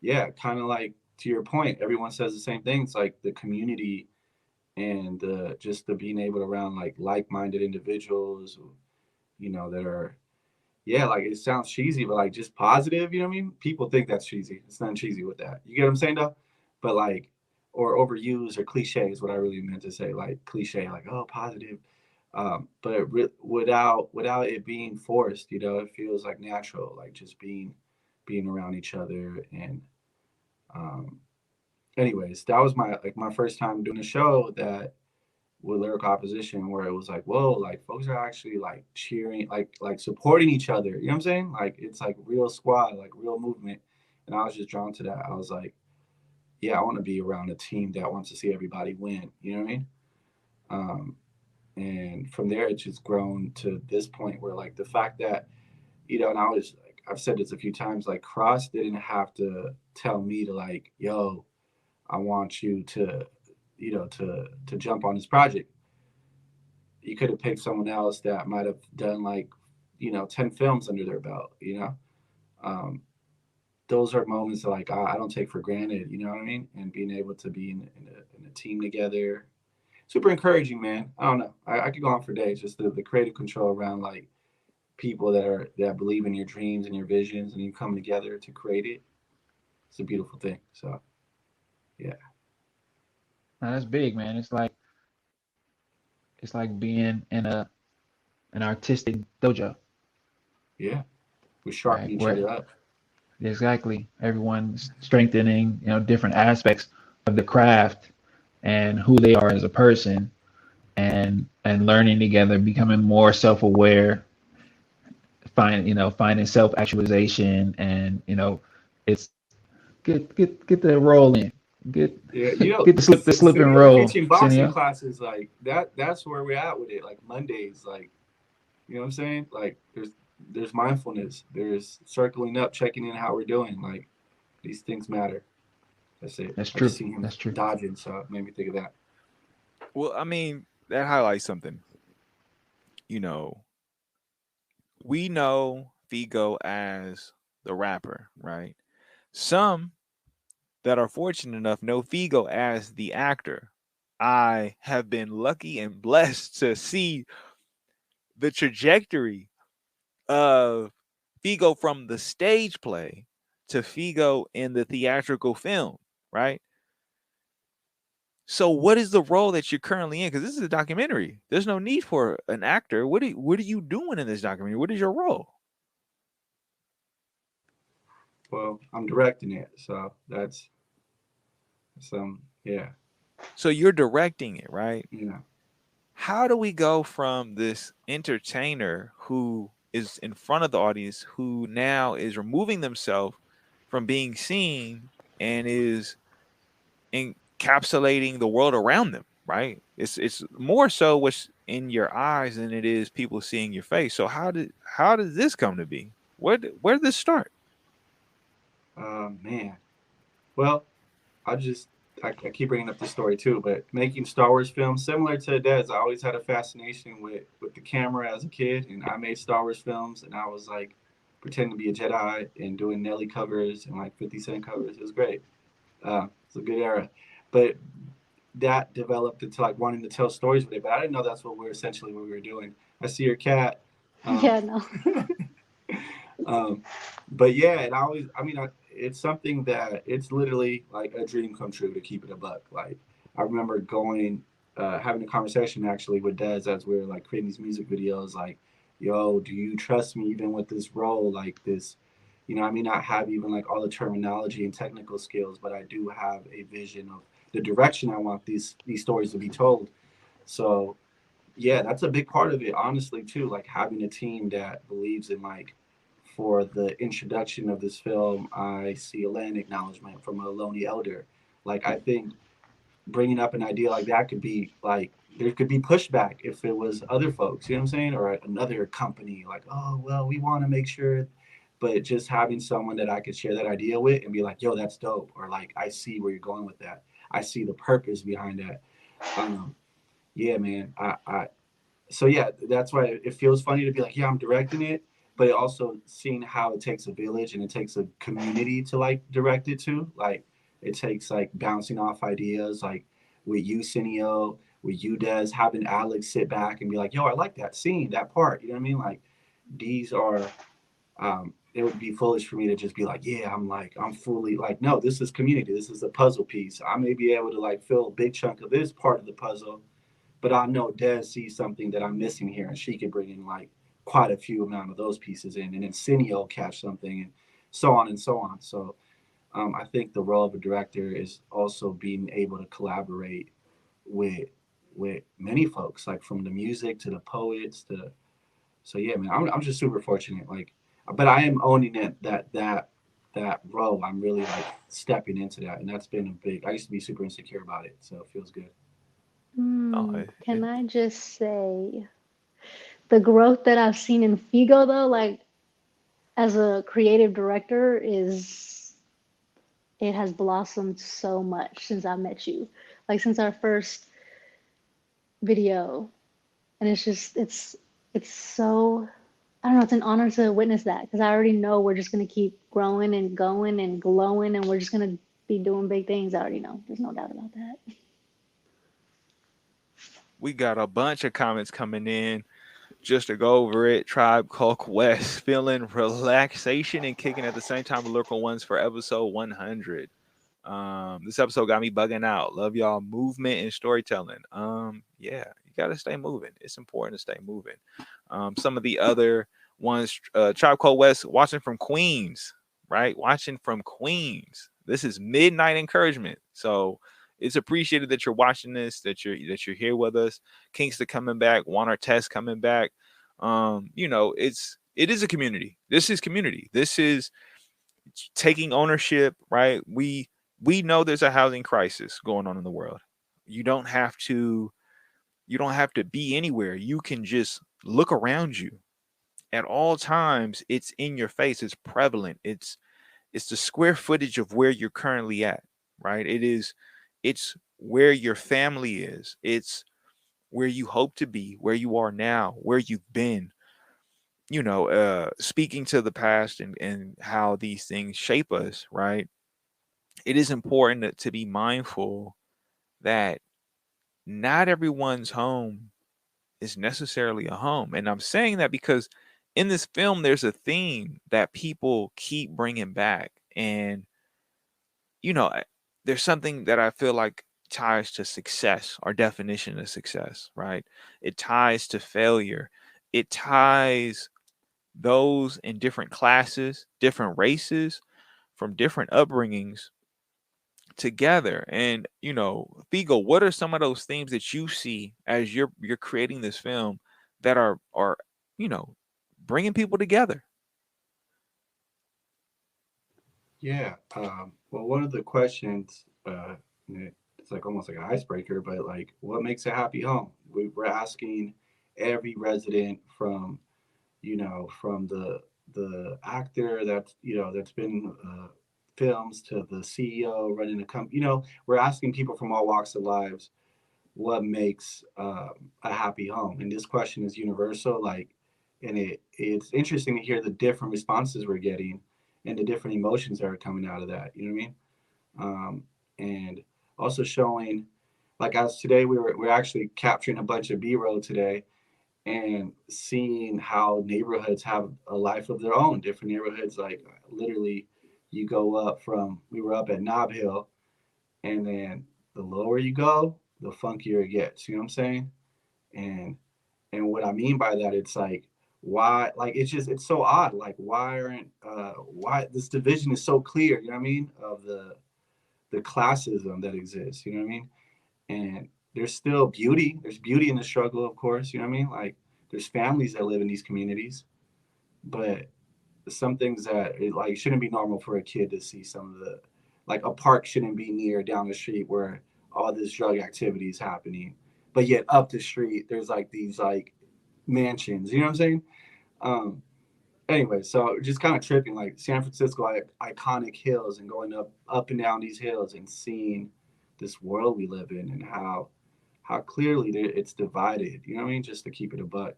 Speaker 4: yeah, kind of like to your point, everyone says the same thing. It's like the community and just the being able to around like-minded individuals, that are, yeah, like it sounds cheesy, but like just positive. You know what I mean? People think that's cheesy. It's not cheesy with that. You get what I'm saying, though? But like, or overused or cliche is what I really meant to say. Like cliche, like oh, positive. But without it being forced, it feels like natural, like just being around each other. And um, anyways, that was my first time doing a show that with lyrical opposition where it was like, whoa, like folks are actually like cheering, like supporting each other. You know what I'm saying? Like it's like real squad, like real movement. And I was just drawn to that. I was like, yeah, I want to be around a team that wants to see everybody win. You know what I mean? Um, and from there, it's just grown to this point where like the fact that, and I was like, I've said this a few times, like Cross didn't have to tell me to like, yo, I want you to, to jump on this project. You could have picked someone else that might have done like 10 films under their belt. Um, those are moments that like I don't take for granted. You know what I mean? And being able to be in a team together, super encouraging, man. I don't know, I could go on for days, just the creative control around like people that believe in your dreams and your visions and you come together to create it. It's a beautiful thing. So yeah.
Speaker 2: Now, that's big, man. It's like being in an artistic dojo,
Speaker 4: Yeah, we
Speaker 2: right?
Speaker 4: sharpen each
Speaker 2: Where
Speaker 4: other up.
Speaker 2: exactly everyone's strengthening, different aspects of the craft and who they are as a person, and learning together, becoming more self-aware, finding self-actualization, and it's get the roll in, get
Speaker 4: Yeah,
Speaker 2: get the slip and roll,
Speaker 4: teaching boxing
Speaker 2: Senio.
Speaker 4: classes like that. That's where we're at with it. Like Mondays, like you know what I'm saying. Like there's mindfulness. There's circling up, checking in how we're doing. Like these things matter. That's it.
Speaker 2: That's
Speaker 4: I just
Speaker 2: true.
Speaker 4: seen him
Speaker 2: That's true.
Speaker 4: dodging, so it made me think of that.
Speaker 1: Well, I mean, that highlights something. You know, we know Figo as the rapper, right? Some that are fortunate enough know Figo as the actor. I have been lucky and blessed to see the trajectory of Figo from the stage play to Figo in the theatrical film, right? So, what is the role that you're currently in? Because this is a documentary. There's no need for an actor. What are you doing in this documentary? What is your role?
Speaker 4: Well, I'm directing it, so that's some yeah,
Speaker 1: So you're directing it, right?
Speaker 4: you know.
Speaker 1: How do we go from this entertainer who is in front of the audience, who now is removing themselves from being seen and is encapsulating the world around them, right? It's more so what's in your eyes than it is people seeing your face. So how did this come to be? Where did this start?
Speaker 4: Man. Well, I keep bringing up this story too, but making Star Wars films similar to Dez, I always had a fascination with the camera as a kid, and I made Star Wars films, and I was like pretending to be a Jedi and doing Nelly covers and like 50 Cent covers. It was great. It's a good era, but that developed into like wanting to tell stories with it. But I didn't know that's what we were doing. I see your cat. Um,
Speaker 3: Yeah, no.
Speaker 4: um, but yeah, and I mean, it's something that it's literally like a dream come true to keep it a buck. Like I remember having a conversation actually with Dez as we were like creating these music videos. Like, yo, do you trust me even with this role? Like this, I may not have even like all the terminology and technical skills, but I do have a vision of the direction I want these stories to be told. So yeah, that's a big part of it, honestly, too. Like having a team that believes in like for the introduction of this film, I see a land acknowledgement from a lonely elder. Like I think bringing up an idea like that could be like there could be pushback if it was other folks, you know what I'm saying, or another company like, oh well, we want to make sure. But just having someone that I could share that idea with and be like, yo, that's dope, or like I see where you're going with that. I see the purpose behind that. Um, yeah, man. So yeah, that's why it feels funny to be like, yeah, I'm directing it, but it also seeing how it takes a village and it takes a community to like direct it to. Like it takes like bouncing off ideas, like with you, Cineo, with you, Des, having Alex sit back and be like, yo, I like that scene, that part. You know what I mean? Like these are it would be foolish for me to just be like, yeah, I'm fully like, no, this is community. This is a puzzle piece. I may be able to like fill a big chunk of this part of the puzzle, but I know Des sees something that I'm missing here, and she could bring in like quite a few amount of those pieces in, and then Cindy will catch something, and so on and so on. So I think the role of a director is also being able to collaborate with many folks, like from the music to the poets to. So yeah, man, I'm just super fortunate. Like, but I am owning it that role. I'm really like stepping into that, and that's been a big. I used to be super insecure about it, so it feels good.
Speaker 1: No,
Speaker 3: Can I just say the growth that I've seen in Figo though, like as a creative director, is it has blossomed so much since I met you. Like since our first video, and it's just it's so I don't know, it's an honor to witness that because I already know we're just gonna keep growing and going and glowing, and we're just gonna be doing big things. I already know. There's no doubt about that.
Speaker 1: we got a bunch of comments coming in just to go over it. Tribe Called Quest feeling relaxation and kicking at the same time. Lyrical ones for episode 100. This episode got me bugging out. Love y'all movement and storytelling. Yeah, you gotta stay moving. It's important to stay moving. Some of the other ones, Tribe Called West, watching from Queens, right? Watching from Queens. This is midnight encouragement. So it's appreciated that you're watching this, that you're here with us. Kingston coming back, Juan Artest coming back. It is a community. This is community. This is taking ownership, right? We know there's a housing crisis going on in the world. You don't have to you don't have to be anywhere. You can just look around you. At all times, it's in your face. It's prevalent. It's the square footage of where you're currently at, right? It's where your family is. It's where you hope to be, where you are now, where you've been. Speaking to the past and how these things shape us, right? It is important to be mindful that not everyone's home is necessarily a home. And I'm saying that because in this film, there's a theme that people keep bringing back. And, you know, I- there's something that I feel like ties to success, our definition of success, right? It ties to failure. It ties those in different classes, different races, from different upbringings together. And Figo, what are some of those themes that you see as you're creating this film that are you know bringing people together?
Speaker 4: Yeah. Well, one of the questions, it's like almost like an icebreaker, but like, what makes a happy home? We're asking every resident from from the actor that's that's been films to the CEO running a company. You know, we're asking people from all walks of lives what makes a happy home, and this question is universal. Like, and it's interesting to hear the different responses we're getting and the different emotions that are coming out of that. You know what I mean? And also showing, like as today we're actually capturing a bunch of B-roll today and seeing how neighborhoods have a life of their own. Different neighborhoods, like literally, you go up from we were up at Nob Hill, and then the lower you go, the funkier it gets. You know what I'm saying? And what I mean by that, it's like why, like it's just it's so odd. Like why this division is so clear. You know what I mean? Of the classism that exists. You know what I mean? And there's still beauty. There's beauty in the struggle, of course. You know what I mean? Like there's families that live in these communities, but some things that it, like shouldn't be normal for a kid to see. Some of the like a park shouldn't be near down the street where all this drug activity is happening, but yet up the street there's like these like mansions. You know what I'm saying? Um, anyway, so just kind of tripping like San Francisco, iconic hills, and going up and down these hills and seeing this world we live in and how clearly it's divided. You know what I mean? Just to keep it a buck.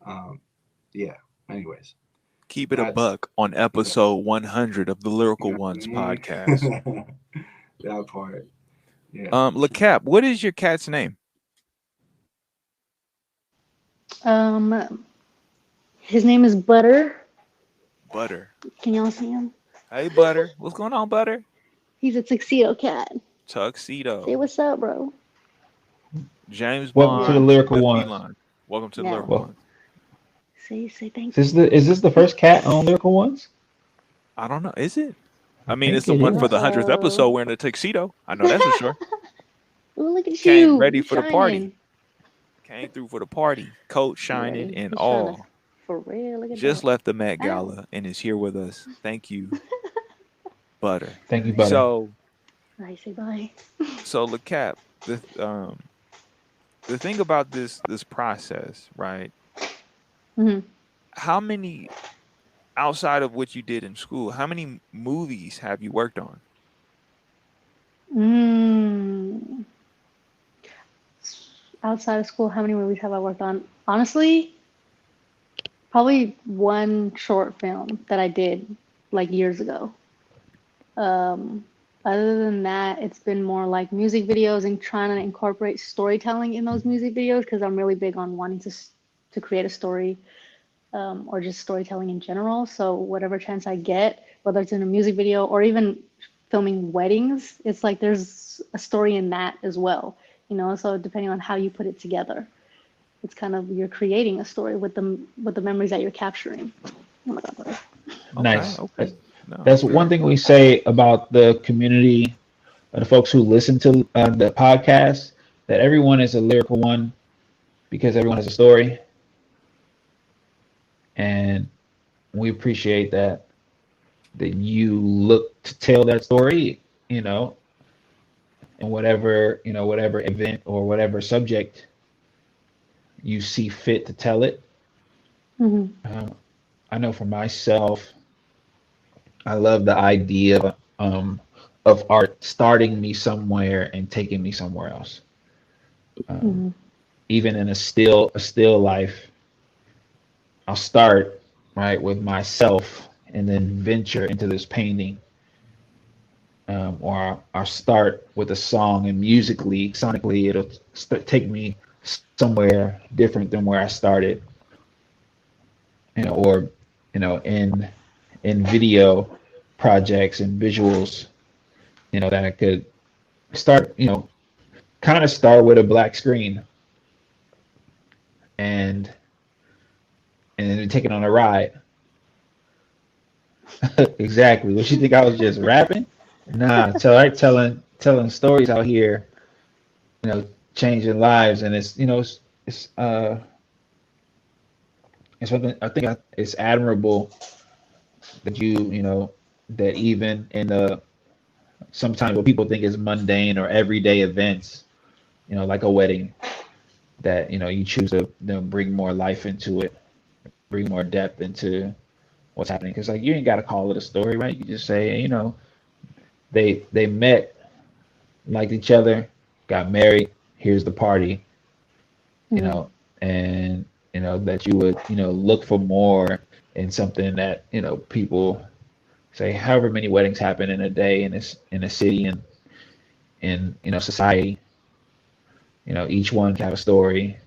Speaker 4: Um, yeah. Anyways,
Speaker 1: Keep it a
Speaker 4: that's
Speaker 1: buck on
Speaker 4: yeah.
Speaker 1: episode 100 of the Lyrical
Speaker 4: Yeah.
Speaker 1: Ones podcast.
Speaker 4: That part. Yeah.
Speaker 1: Lacap, what is your cat's name?
Speaker 3: His name is Butter.
Speaker 1: Butter.
Speaker 3: Can y'all see him?
Speaker 1: Hey, Butter. What's going on, Butter?
Speaker 3: He's a tuxedo cat. Say
Speaker 1: Tuxedo.
Speaker 3: what's up, bro.
Speaker 1: James
Speaker 2: Welcome to
Speaker 3: Yeah.
Speaker 2: the
Speaker 1: Bond
Speaker 2: lyrical
Speaker 1: with
Speaker 2: ones.
Speaker 1: feline. Welcome to the
Speaker 3: Yeah.
Speaker 1: Lyrical
Speaker 2: Well,
Speaker 1: Ones.
Speaker 3: Say thank
Speaker 2: is
Speaker 3: you.
Speaker 2: this the first cat on lyrical ones?
Speaker 1: I don't know. Is it?
Speaker 2: I
Speaker 1: I mean, it's
Speaker 2: think
Speaker 1: the
Speaker 2: it
Speaker 1: one for
Speaker 2: is.
Speaker 1: the 100th episode
Speaker 3: Uh-oh.
Speaker 1: wearing a tuxedo. I know that's for sure.
Speaker 3: Ooh, look at
Speaker 1: Came
Speaker 3: you.
Speaker 1: ready
Speaker 3: You
Speaker 1: for the party.
Speaker 3: shining.
Speaker 1: Came through for the party. Coat
Speaker 3: You
Speaker 1: shining
Speaker 3: ready?
Speaker 1: and
Speaker 3: He's trying to,
Speaker 1: all.
Speaker 3: for real. Look at
Speaker 1: Just
Speaker 3: that.
Speaker 1: left the Met
Speaker 3: Ow.
Speaker 1: Gala and is here with us. Thank you, Butter.
Speaker 2: Thank you,
Speaker 3: Nice.
Speaker 2: Butter.
Speaker 1: So,
Speaker 3: I say bye.
Speaker 1: Lacap, the thing about this process, right?
Speaker 3: Hmm.
Speaker 1: How many outside of what you did in school, how many movies have you worked on?
Speaker 3: Mm. Outside of school, how many movies have I worked on? Honestly, probably one short film that I did like years ago. Um, Other than that, it's been more like music videos and trying to incorporate storytelling in those music videos because I'm really big on wanting to create a story, or just storytelling in general. So whatever chance I get, whether it's in a music video or even filming weddings, it's like there's a story in that as well, you know. So depending on how you put it together, it's kind of you're creating a story with the memories that you're capturing. Oh my God, brother.
Speaker 1: Okay,
Speaker 2: Nice.
Speaker 1: okay. No,
Speaker 2: That's
Speaker 1: fair.
Speaker 2: one thing we say about the community, the folks who listen to the podcast, that everyone is a lyrical one because everyone has a story, and we appreciate that you look to tell that story, you know, in whatever event or whatever subject you see fit to tell it.
Speaker 3: Hmm.
Speaker 2: Um, I know for myself, I love the idea of art starting me somewhere and taking me somewhere else. Um,
Speaker 3: Hmm.
Speaker 2: Even in a still life, I'll start right with myself and then venture into this painting, or I'll start with a song and musically, sonically, it'll take me somewhere different than where I started, or in video projects and visuals, that I could start, kind of start with a black screen and then take it on a ride. Exactly. What you think I was just rapping? Nah, telling stories out here, changing lives, and it's something I think it's admirable that that even in the sometimes what people think is mundane or everyday events, like a wedding, that you choose to bring more life into it, bring more depth into what's happening. Because like you ain't got to call it a story, right? You just say, They met, liked each other, got married. Here's the party, you
Speaker 3: Mm-hmm.
Speaker 2: know, and that you would look for more in something that people say. However many weddings happen in a day in this in a city and in society, each one can have a story,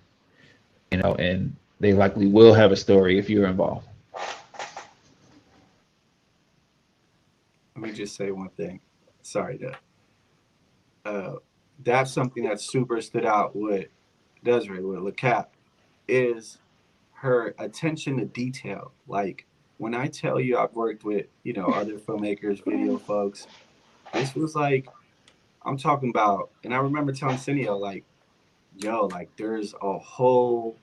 Speaker 2: and they likely will have a story if you're involved.
Speaker 4: Let me just say one thing. Sorry to uh, that's something that super stood out with Desiree, with Lacap, is her attention to detail. Like when I tell you I've worked with, other filmmakers, video folks, this was like I'm talking about, and I remember telling Cineo, like, yo, like there's a whole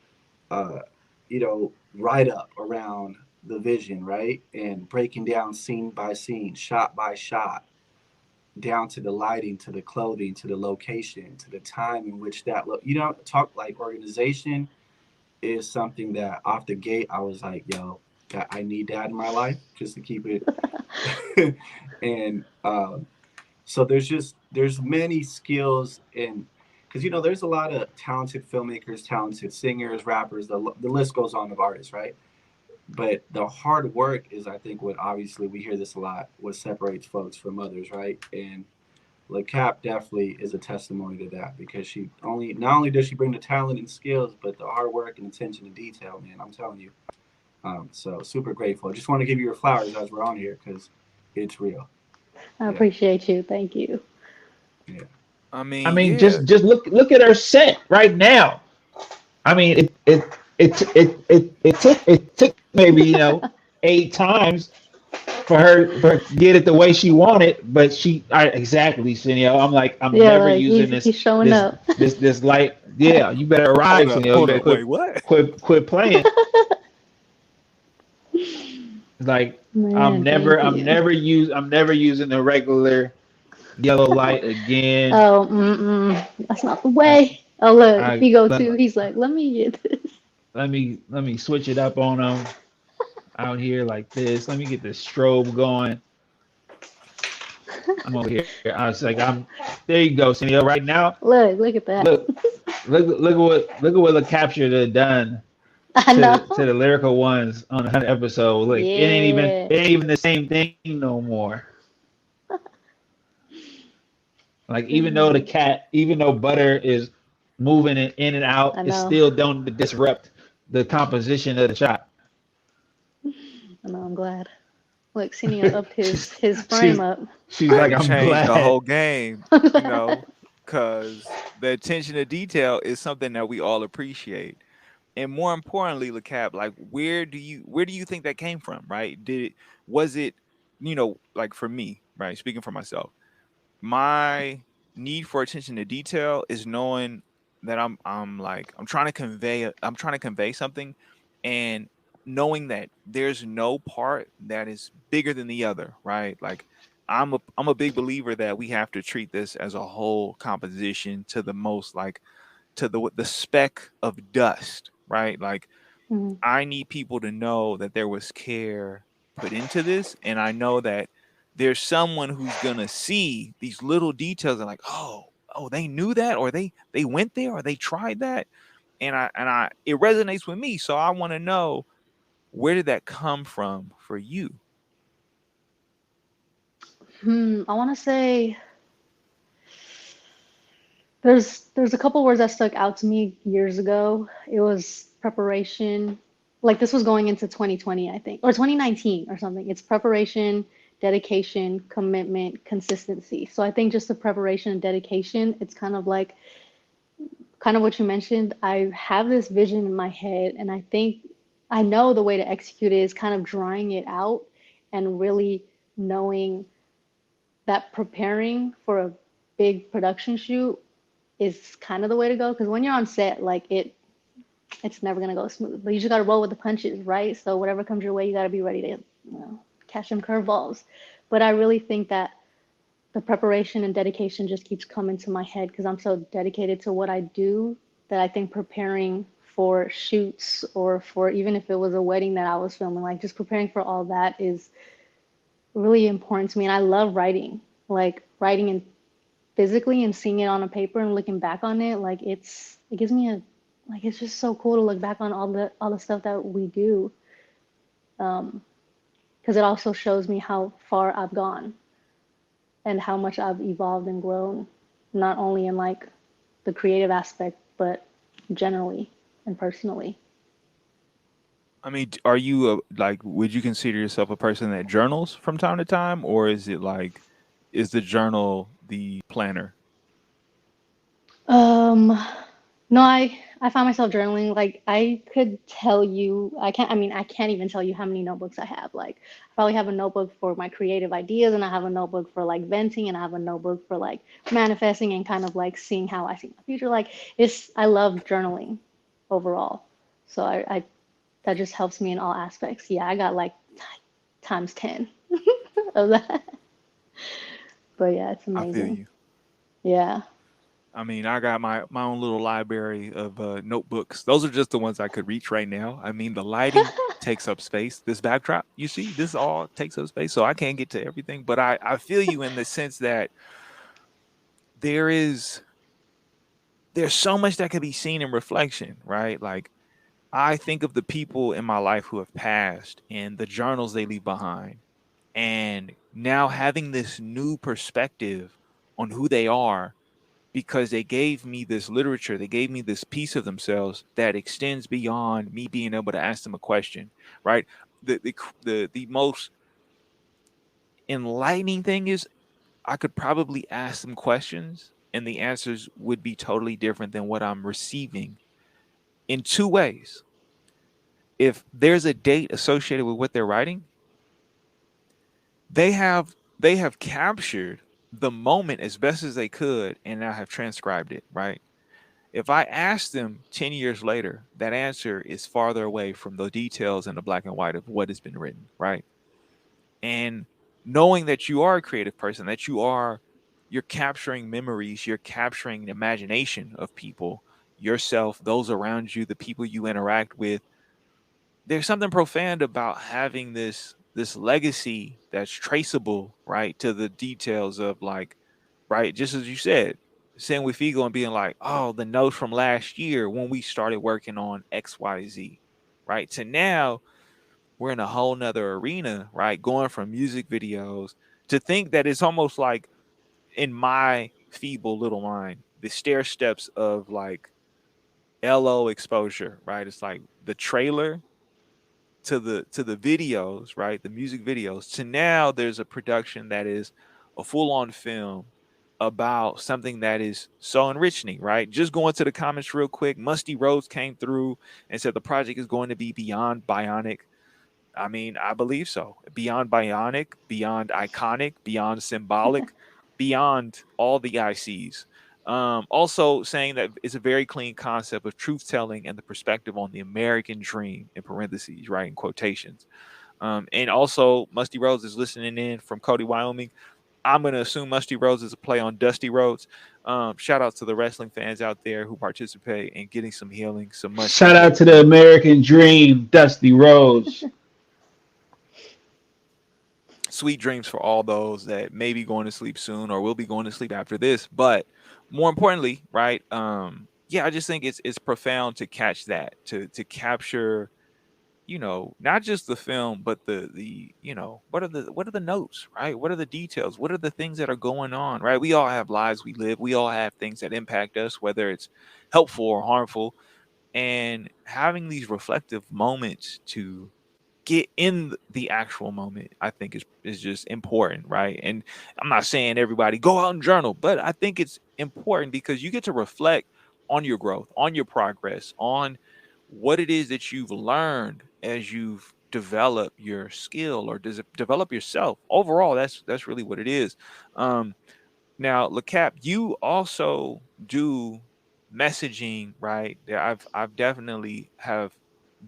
Speaker 4: write up around the vision, right? And breaking down scene by scene, shot by shot, down to the lighting, to the clothing, to the location, to the time in which that look. Talk like organization is something that off the gate I was like, yo, that I need that in my life just to keep it. And so there's many skills in because there's a lot of talented filmmakers, talented singers, rappers. The list goes on of artists, right? But the hard work is, I think, what obviously we hear this a lot. What separates folks from others, right? And LaCap definitely is a testimony to that because she only not only does she bring the talent and skills, but the hard work and attention to detail, man. I'm telling you. So super grateful. I just want to give you your flowers as we're on here because it's real.
Speaker 3: I
Speaker 4: Yeah,
Speaker 3: appreciate you. Thank you.
Speaker 4: yeah.
Speaker 1: I
Speaker 2: I
Speaker 1: mean,
Speaker 2: mean,
Speaker 1: yeah.
Speaker 2: just look at her set right now. I mean, it took maybe 8 times for her to get it the way she wanted, but exactly, Senio. I'm like, I'm
Speaker 3: Yeah,
Speaker 2: never
Speaker 3: like
Speaker 2: using
Speaker 3: he's showing up.
Speaker 2: this light. Yeah, you better arrive, Senio. You
Speaker 1: Hold
Speaker 2: better
Speaker 1: up, wait, what?
Speaker 2: quit playing. Like
Speaker 3: Man, thank you.
Speaker 2: I'm never using the regular yellow light again.
Speaker 3: Oh, that's not the
Speaker 2: I
Speaker 3: way. Oh, look,
Speaker 2: I
Speaker 3: Figo
Speaker 2: let,
Speaker 3: too. He's like, let me get this.
Speaker 2: let me switch it up on them out here like this. Let me get the strobe going. I'm over here. I was like, there you go, Cindy. Right now,
Speaker 3: Look at that.
Speaker 2: look, look at what the capture done done
Speaker 3: I
Speaker 2: to
Speaker 3: know.
Speaker 2: the lyrical ones on the 100 episode. Like
Speaker 3: Yeah,
Speaker 2: it ain't even the same thing no more. Like
Speaker 3: man,
Speaker 2: even though Butter is moving it in and out,
Speaker 3: I
Speaker 2: it
Speaker 3: know.
Speaker 2: still don't disrupt the composition of the shot.
Speaker 3: I know. I'm glad. Look, Cineo upped
Speaker 2: she's
Speaker 3: his frame
Speaker 2: she's
Speaker 3: up.
Speaker 2: she's like,
Speaker 1: You
Speaker 2: I'm
Speaker 1: changed the
Speaker 2: glad.
Speaker 1: whole game, because the attention to detail is something that we all appreciate. And more importantly, LeCap, like where do you think that came from, right? Was it, like for me, right? Speaking for myself, my need for attention to detail is knowing that I'm trying to convey something, and knowing that there's no part that is bigger than the other, right? Like I'm a big believer that we have to treat this as a whole composition, to the most, like, to the speck of dust, right? Like
Speaker 3: Mhm.
Speaker 1: I need people to know that there was care put into this, and I know that there's someone who's gonna see these little details and like, oh, they knew that, or they went there, or they tried that, and I it resonates with me. So I want to know, where did that come from for you?
Speaker 3: I want to say there's a couple words that stuck out to me years ago. It was preparation. Like this was going into 2020, I think, or 2019 or something. It's preparation, dedication, commitment, consistency. So I think just the preparation and dedication, it's kind of like kind of what you mentioned. I have this vision in my head, and I think I know the way to execute it is kind of drawing it out and really knowing that preparing for a big production shoot is kind of the way to go. Because when you're on set, like it's never gonna go smooth. But you just gotta roll with the punches, right? So whatever comes your way, you gotta be ready to, catch them curveballs. But I really think that the preparation and dedication just keeps coming to my head because I'm so dedicated to what I do that I think preparing for shoots or for even if it was a wedding that I was filming, like just preparing for all that is really important to me. And I love writing. like writing and physically and seeing it on a paper and looking back on it, like it gives me a like it's just so cool to look back on all the stuff that we do, because it also shows me how far I've gone and how much I've evolved and grown, not only in like the creative aspect, but generally and personally.
Speaker 1: I mean, are you like, would you consider yourself a person that journals from time to time, or is it like, is the journal the planner?
Speaker 3: Um, no, I find myself journaling. Like I could tell you, I can't even tell you how many notebooks I have. Like I probably have a notebook for my creative ideas, and I have a notebook for like venting, and I have a notebook for like manifesting and kind of like seeing how I see my future. Like I love journaling overall. So I that just helps me in all aspects. Yeah, I got like times 10 of that. But yeah, it's
Speaker 1: I feel
Speaker 3: amazing.
Speaker 1: you.
Speaker 3: Yeah.
Speaker 1: I mean, I got my own little library of notebooks. Those are just the ones I could reach right now. I mean, the lighting takes up space. This backdrop, you see, this all takes up space, so I can't get to everything. But I feel you in the sense that there is there's so much that could be seen in reflection, right? Like I think of the people in my life who have passed and the journals they leave behind, and now having this new perspective on who they are because they gave me this literature, they gave me this piece of themselves that extends beyond me being able to ask them a question, right? The most enlightening thing is I could probably ask them questions and the answers would be totally different than what I'm receiving in two ways. If there's a date associated with what they're writing, they have captured the moment as best as they could and now have transcribed it, right? If I ask them 10 years later, that answer is farther away from the details and the black and white of what has been written, right? And knowing that you are a creative person, that you're capturing memories, you're capturing the imagination of people, yourself, those around you, the people you interact with. There's something profound about having this legacy that's traceable, right, to the details of like, right, just as you said, sitting with Figo and being like, oh, the notes from last year when we started working on XYZ, right? To now we're in a whole nother arena, right? Going from music videos to think that it's almost like in my feeble little mind, the stair steps of like LO exposure, right? It's like the trailer to the videos, right? The music videos. To now there's a production that is a full-on film about something that is so enriching, right? Just going to the comments real quick. Musty Rhodes came through and said the project is going to be beyond bionic. I mean, I believe so. Beyond bionic, beyond iconic, beyond symbolic, beyond all the ICs. Also saying that it's a very clean concept of truth telling and the perspective on the American dream in parentheses, right, in quotations. And also Musty Rhodes is listening in from Cody, Wyoming. I'm going to assume Musty Rhodes is a play on Dusty Rhodes. Shout out to the wrestling fans out there who participate in getting some healing, some much
Speaker 2: Shout
Speaker 1: needed
Speaker 2: out to the
Speaker 1: healing.
Speaker 2: American Dream, Dusty Rose.
Speaker 1: Sweet dreams for all those that may be going to sleep soon or will be going to sleep after this. But more importantly, right? Yeah, I just think it's profound to catch that, to capture, not just the film, but the what are the notes, right? What are the details? What are the things that are going on, right? We all have lives we live. We all have things that impact us, whether it's helpful or harmful. And having these reflective moments to get in the actual moment, I think is just important, right? And I'm not saying everybody go out and journal, but I think it's important because you get to reflect on your growth, on your progress, on what it is that you've learned as you've developed your skill or develop yourself. Overall, that's really what it is. Now, Lacap, you also do messaging, right? That I've definitely have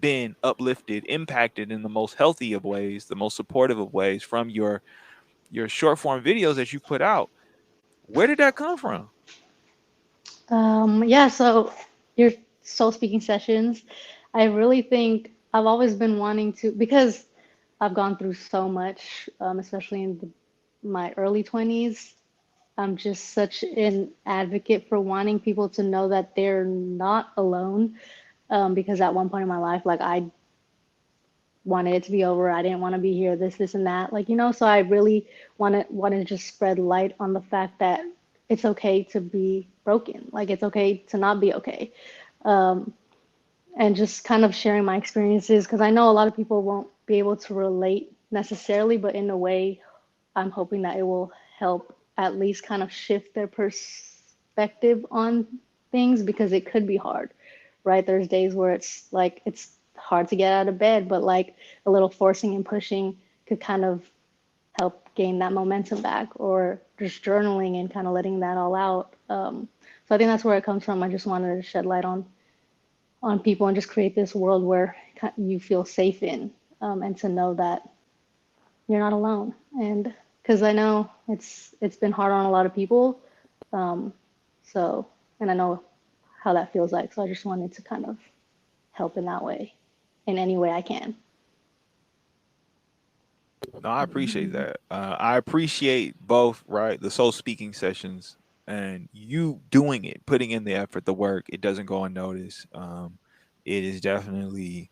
Speaker 1: been uplifted, impacted in the most healthy of ways, the most supportive of ways from your short form videos that you put out. Where did that come from?
Speaker 3: Yeah, so your soul speaking sessions, I really think I've always been wanting to, because I've gone through so much, especially in the my early 20s, I'm just such an advocate for wanting people to know that they're not alone. Because at one point in my life, like I wanted it to be over. I didn't want to be here, this, and that. Like, so I really want to just spread light on the fact that it's okay to be broken. Like it's okay to not be okay. And just kind of sharing my experiences because I know a lot of people won't be able to relate necessarily, but in a way, I'm hoping that it will help at least kind of shift their perspective on things because it could be hard, right? There's days where it's like it's hard to get out of bed, but like a little forcing and pushing could kind of help gain that momentum back, or just journaling and kind of letting that all out. So I think that's where it comes from. I just wanted to shed light on people and just create this world where you feel safe in, and to know that you're not alone. And because I know it's been hard on a lot of people, um, so and I know how that feels like. So I just wanted to kind of help in that way, in any way I can.
Speaker 1: No, I appreciate that. I appreciate both, right? The soul speaking sessions and you doing it, putting in the effort, the work. It doesn't go unnoticed. It is definitely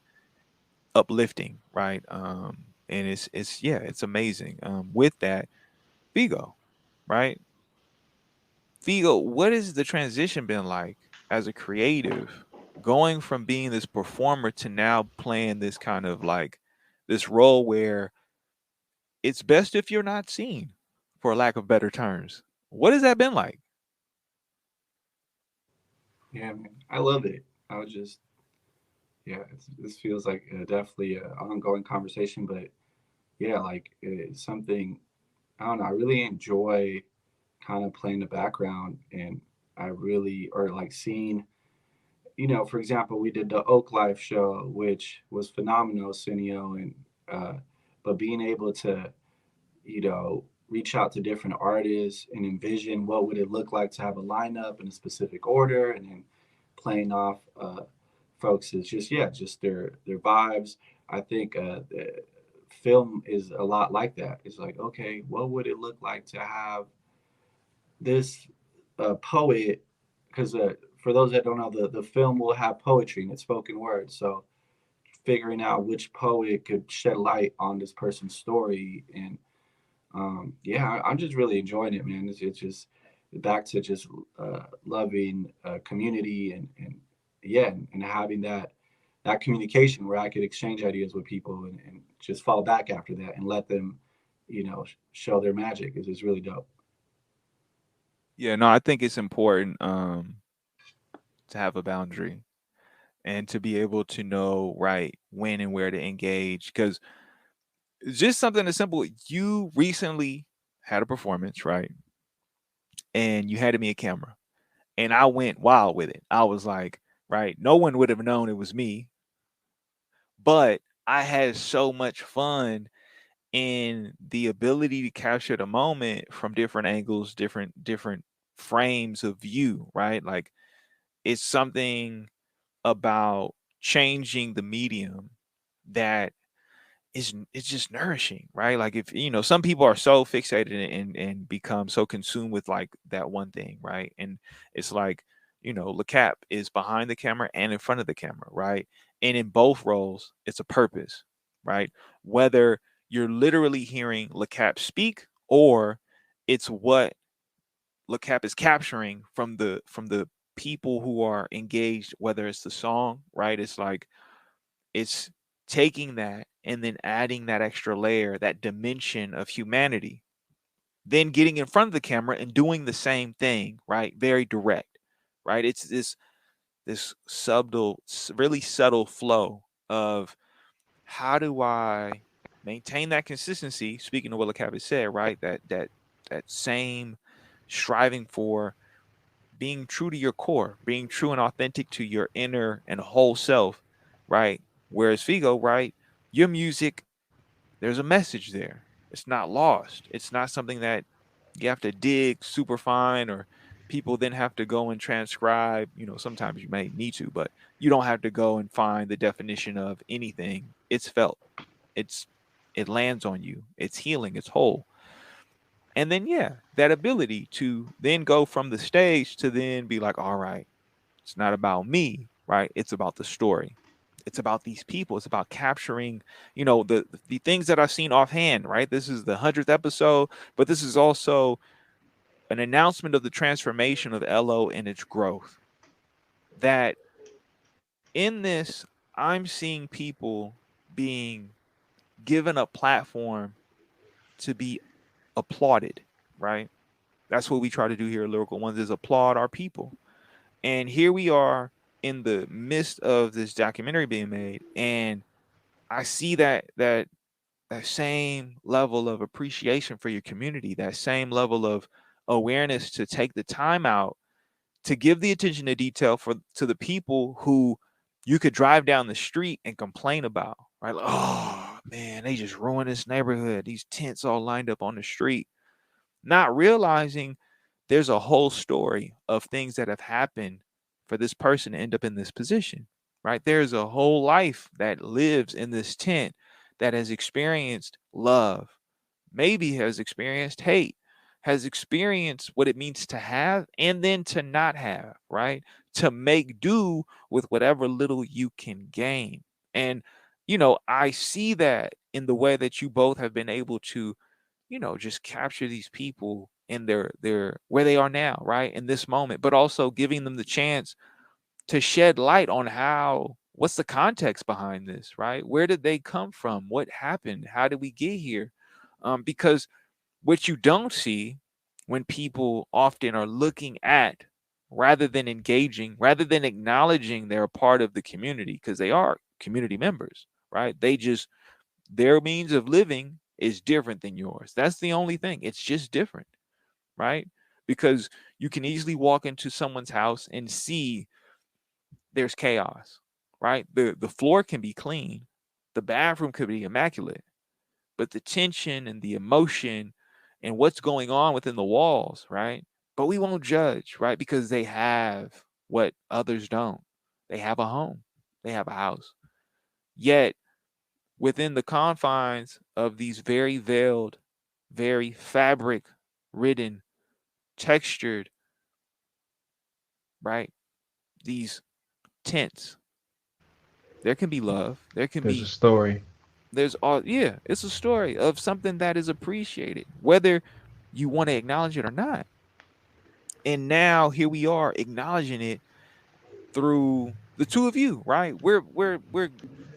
Speaker 1: uplifting, right? And it's yeah, it's amazing. With that, Figo, right? Figo, what has the transition been like as a creative, going from being this performer to now playing this kind of like this role where it's best if you're not seen, for lack of better terms. What has that been like?
Speaker 4: Yeah, man, I love it. I was just, yeah, this feels like definitely an ongoing conversation, but yeah, like it's something I don't know. I really enjoy kind of playing the background, and I really or like seeing. For example, we did the Oak Life show, which was phenomenal, Cineo, and uh, but being able to reach out to different artists and envision what would it look like to have a lineup in a specific order, and then playing off folks is just yeah, just their vibes. I think the film is a lot like that. It's like, okay, what would it look like to have this poet? Because for those that don't know, the film will have poetry and it's spoken word. So figuring out which poet could shed light on this person's story, and yeah, I'm just really enjoying it, man. It's just back to just loving community, and yeah, and having that communication where I could exchange ideas with people, and just fall back after that and let them, show their magic is really dope.
Speaker 1: Yeah, no, I think it's important to have a boundary and to be able to know right when and where to engage because just something as simple. You recently had a performance, right? And you handed me a camera, and I went wild with it. I was like, right, no one would have known it was me, but I had so much fun in the ability to capture the moment from different angles, different frames of view, right? Like it's something about changing the medium that is it's just nourishing, right? Like if some people are so fixated and become so consumed with like that one thing, right? And it's like, Lacap is behind the camera and in front of the camera, right? And in both roles, it's a purpose, right? Whether you're literally hearing Lacap speak or it's what Lacap is capturing from the people who are engaged, whether it's the song, right? It's like it's taking that and then adding that extra layer, that dimension of humanity, then getting in front of the camera and doing the same thing, right? Very direct, right? It's this subtle, really subtle flow of how do I maintain that consistency? Speaking of what LaCavitz said, right? That same striving for being true to your core, being true and authentic to your inner and whole self, right? Whereas Figo, right? Your music, there's a message there. It's not lost. It's not something that you have to dig super fine or people then have to go and transcribe. Sometimes you may need to, but you don't have to go and find the definition of anything. It's felt. It's it lands on you. It's healing. It's whole. And then, yeah, that ability to then go from the stage to then be like, all right, it's not about me, right? It's about the story. It's about these people. It's about capturing, the things that I've seen offhand, right? This is the 100th episode, but this is also an announcement of the transformation of LO and its growth. That in this, I'm seeing people being given a platform to be applauded, right? That's what we try to do here at Lyrical Ones is applaud our people. And here we are in the midst of this documentary being made, and I see that same level of appreciation for your community, that same level of awareness to take the time out to give the attention to detail for to the people who you could drive down the street and complain about, right? Like, oh man, they just ruined this neighborhood. These tents all lined up on the street, not realizing there's a whole story of things that have happened for this person to end up in this position, right? There's a whole life that lives in this tent that has experienced love, maybe has experienced hate, has experienced what it means to have and then to not have, right? To make do with whatever little you can gain. And, I see that in the way that you both have been able to, just capture these people in their where they are now, right? In this moment, but also giving them the chance to shed light on what's the context behind this, right? Where did they come from? What happened? How did we get here? Because what you don't see when people often are looking at rather than engaging, rather than acknowledging they're a part of the community, because they are community members, right? Their means of living is different than yours. That's the only thing. It's just different, right? Because you can easily walk into someone's house and see there's chaos, right? The floor can be clean, the bathroom could be immaculate, but the tension and the emotion and what's going on within the walls, right? But we won't judge, right? Because they have what others don't. They have a home, they have a house. Yet, within the confines of these very veiled, very fabric ridden, textured, right? These tents, there can be love. There can
Speaker 2: There's a
Speaker 1: be,
Speaker 2: story.
Speaker 1: there's all, yeah, it's a story of something that is appreciated, whether you want to acknowledge it or not. And now here we are acknowledging it through the two of you, right? We're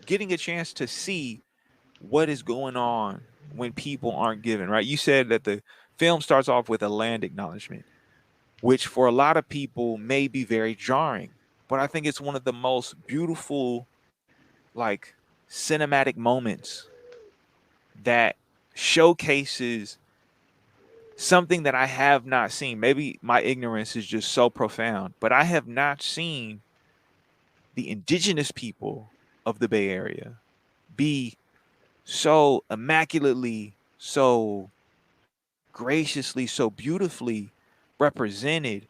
Speaker 1: getting a chance to see what is going on when people aren't given, right? You said that the film starts off with a land acknowledgement, which for a lot of people may be very jarring, but I think it's one of the most beautiful, like, cinematic moments that showcases something that I have not seen. Maybe my ignorance is just so profound, but I have not seen the indigenous people of the Bay Area be so immaculately, so graciously, so beautifully represented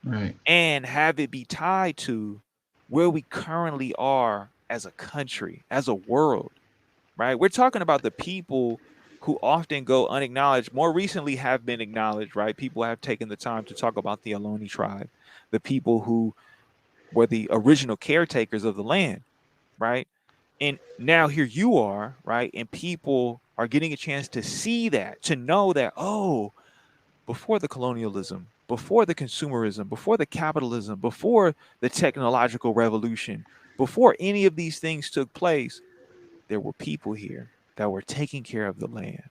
Speaker 2: Right.
Speaker 1: and have it be tied to where we currently are as a country, as a world, right? We're talking about the people who often go unacknowledged, more recently have been acknowledged, right? People have taken the time to talk about the Ohlone tribe, the people who were the original caretakers of the land, right? And now here you are, right? And people are getting a chance to see that, to know that, oh, before the colonialism, before the consumerism, before the capitalism, before the technological revolution, before any of these things took place, there were people here that were taking care of the land.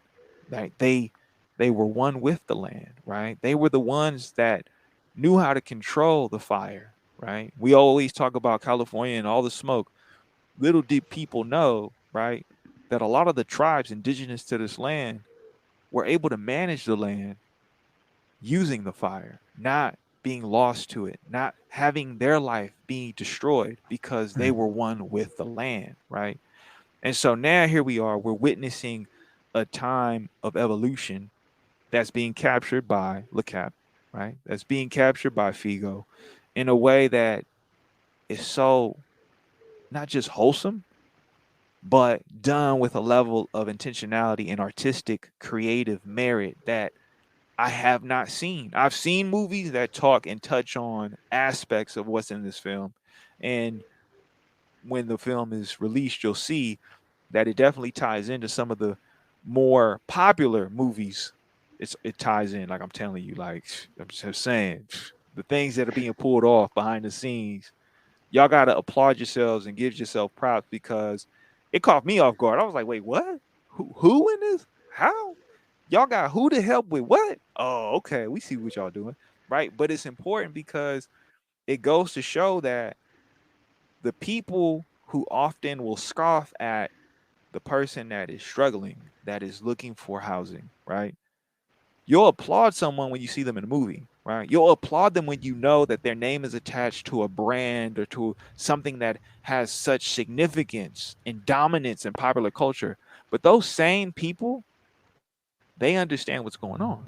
Speaker 1: Right? They were one with the land, right? They were the ones that knew how to control the fire, right? We always talk about California and all the smoke. Little did people know, right, that a lot of the tribes indigenous to this land were able to manage the land using the fire, not being lost to it, not having their life being destroyed because they
Speaker 2: Right.
Speaker 1: were one with the land, right? And so now here we are, we're witnessing a time of evolution that's being captured by Lacap, right? That's being captured by Figo in a way that is so not just wholesome, but done with a level of intentionality and artistic creative merit that I have not seen. I've seen movies that talk and touch on aspects of what's in this film. And when the film is released, you'll see that it definitely ties into some of the more popular movies. It ties in, like I'm telling you, like I'm just saying, the things that are being pulled off behind the scenes. Y'all gotta applaud yourselves and give yourself props because it caught me off guard. I was like, wait, what? Who in this? How? Y'all got who to help with what? Oh, okay. We see what y'all doing. Right. But it's important because it goes to show that the people who often will scoff at the person that is struggling, that is looking for housing, right? You'll applaud someone when you see them in a movie, right? You'll applaud them when you know that their name is attached to a brand or to something that has such significance and dominance in popular culture. But those same people, they understand what's going on,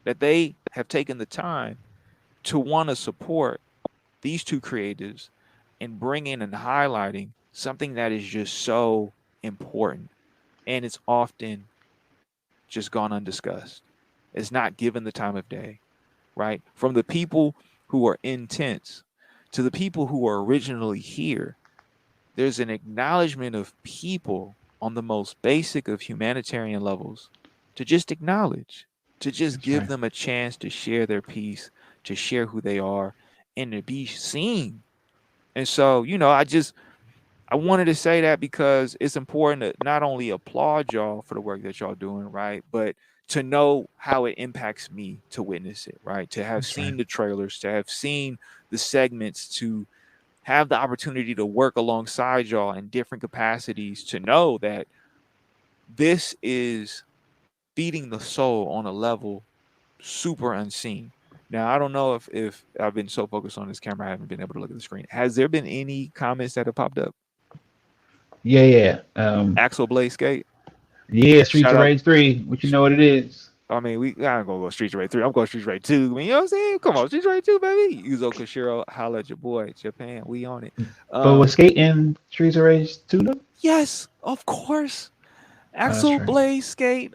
Speaker 1: that they have taken the time to want to support these two creatives and bringing and highlighting something that is just so important. And it's often just gone undiscussed. It's not given the time of day, right? From the people who are intense to the people who are originally here, there's an acknowledgement of people on the most basic of humanitarian levels to just acknowledge, to just
Speaker 2: That's
Speaker 1: give
Speaker 2: right.
Speaker 1: them a chance to share their piece, to share who they are, and to be seen. And so, I wanted to say that because it's important to not only applaud y'all for the work that y'all doing, right? But to know how it impacts me to witness it, right? To have
Speaker 2: That's right.
Speaker 1: seen the trailers, to have seen the segments, to have the opportunity to work alongside y'all in different capacities, to know that this is feeding the soul on a level super unseen. Now, I don't know if I've been so focused on this camera, I haven't been able to look at the screen. Has there been any comments that have popped up?
Speaker 2: Yeah, yeah.
Speaker 1: Axel Blaze Skate.
Speaker 2: Yeah, Streets
Speaker 1: Shout
Speaker 2: of
Speaker 1: out.
Speaker 2: Rage 3. What you know what it is?
Speaker 1: I mean, I ain't gonna go Streets Rate 3. I'm going Streets Rate 2. I mean, you know what I'm saying? Come on, Streets Rate 2, baby. Yuzo Koshiro, holla at your boy, Japan. We on it.
Speaker 2: But was
Speaker 1: Um,
Speaker 2: skating Streets of Rage 2 though?
Speaker 1: yes, of course.
Speaker 2: That's
Speaker 1: Axel
Speaker 2: right.
Speaker 1: Blaze Skate.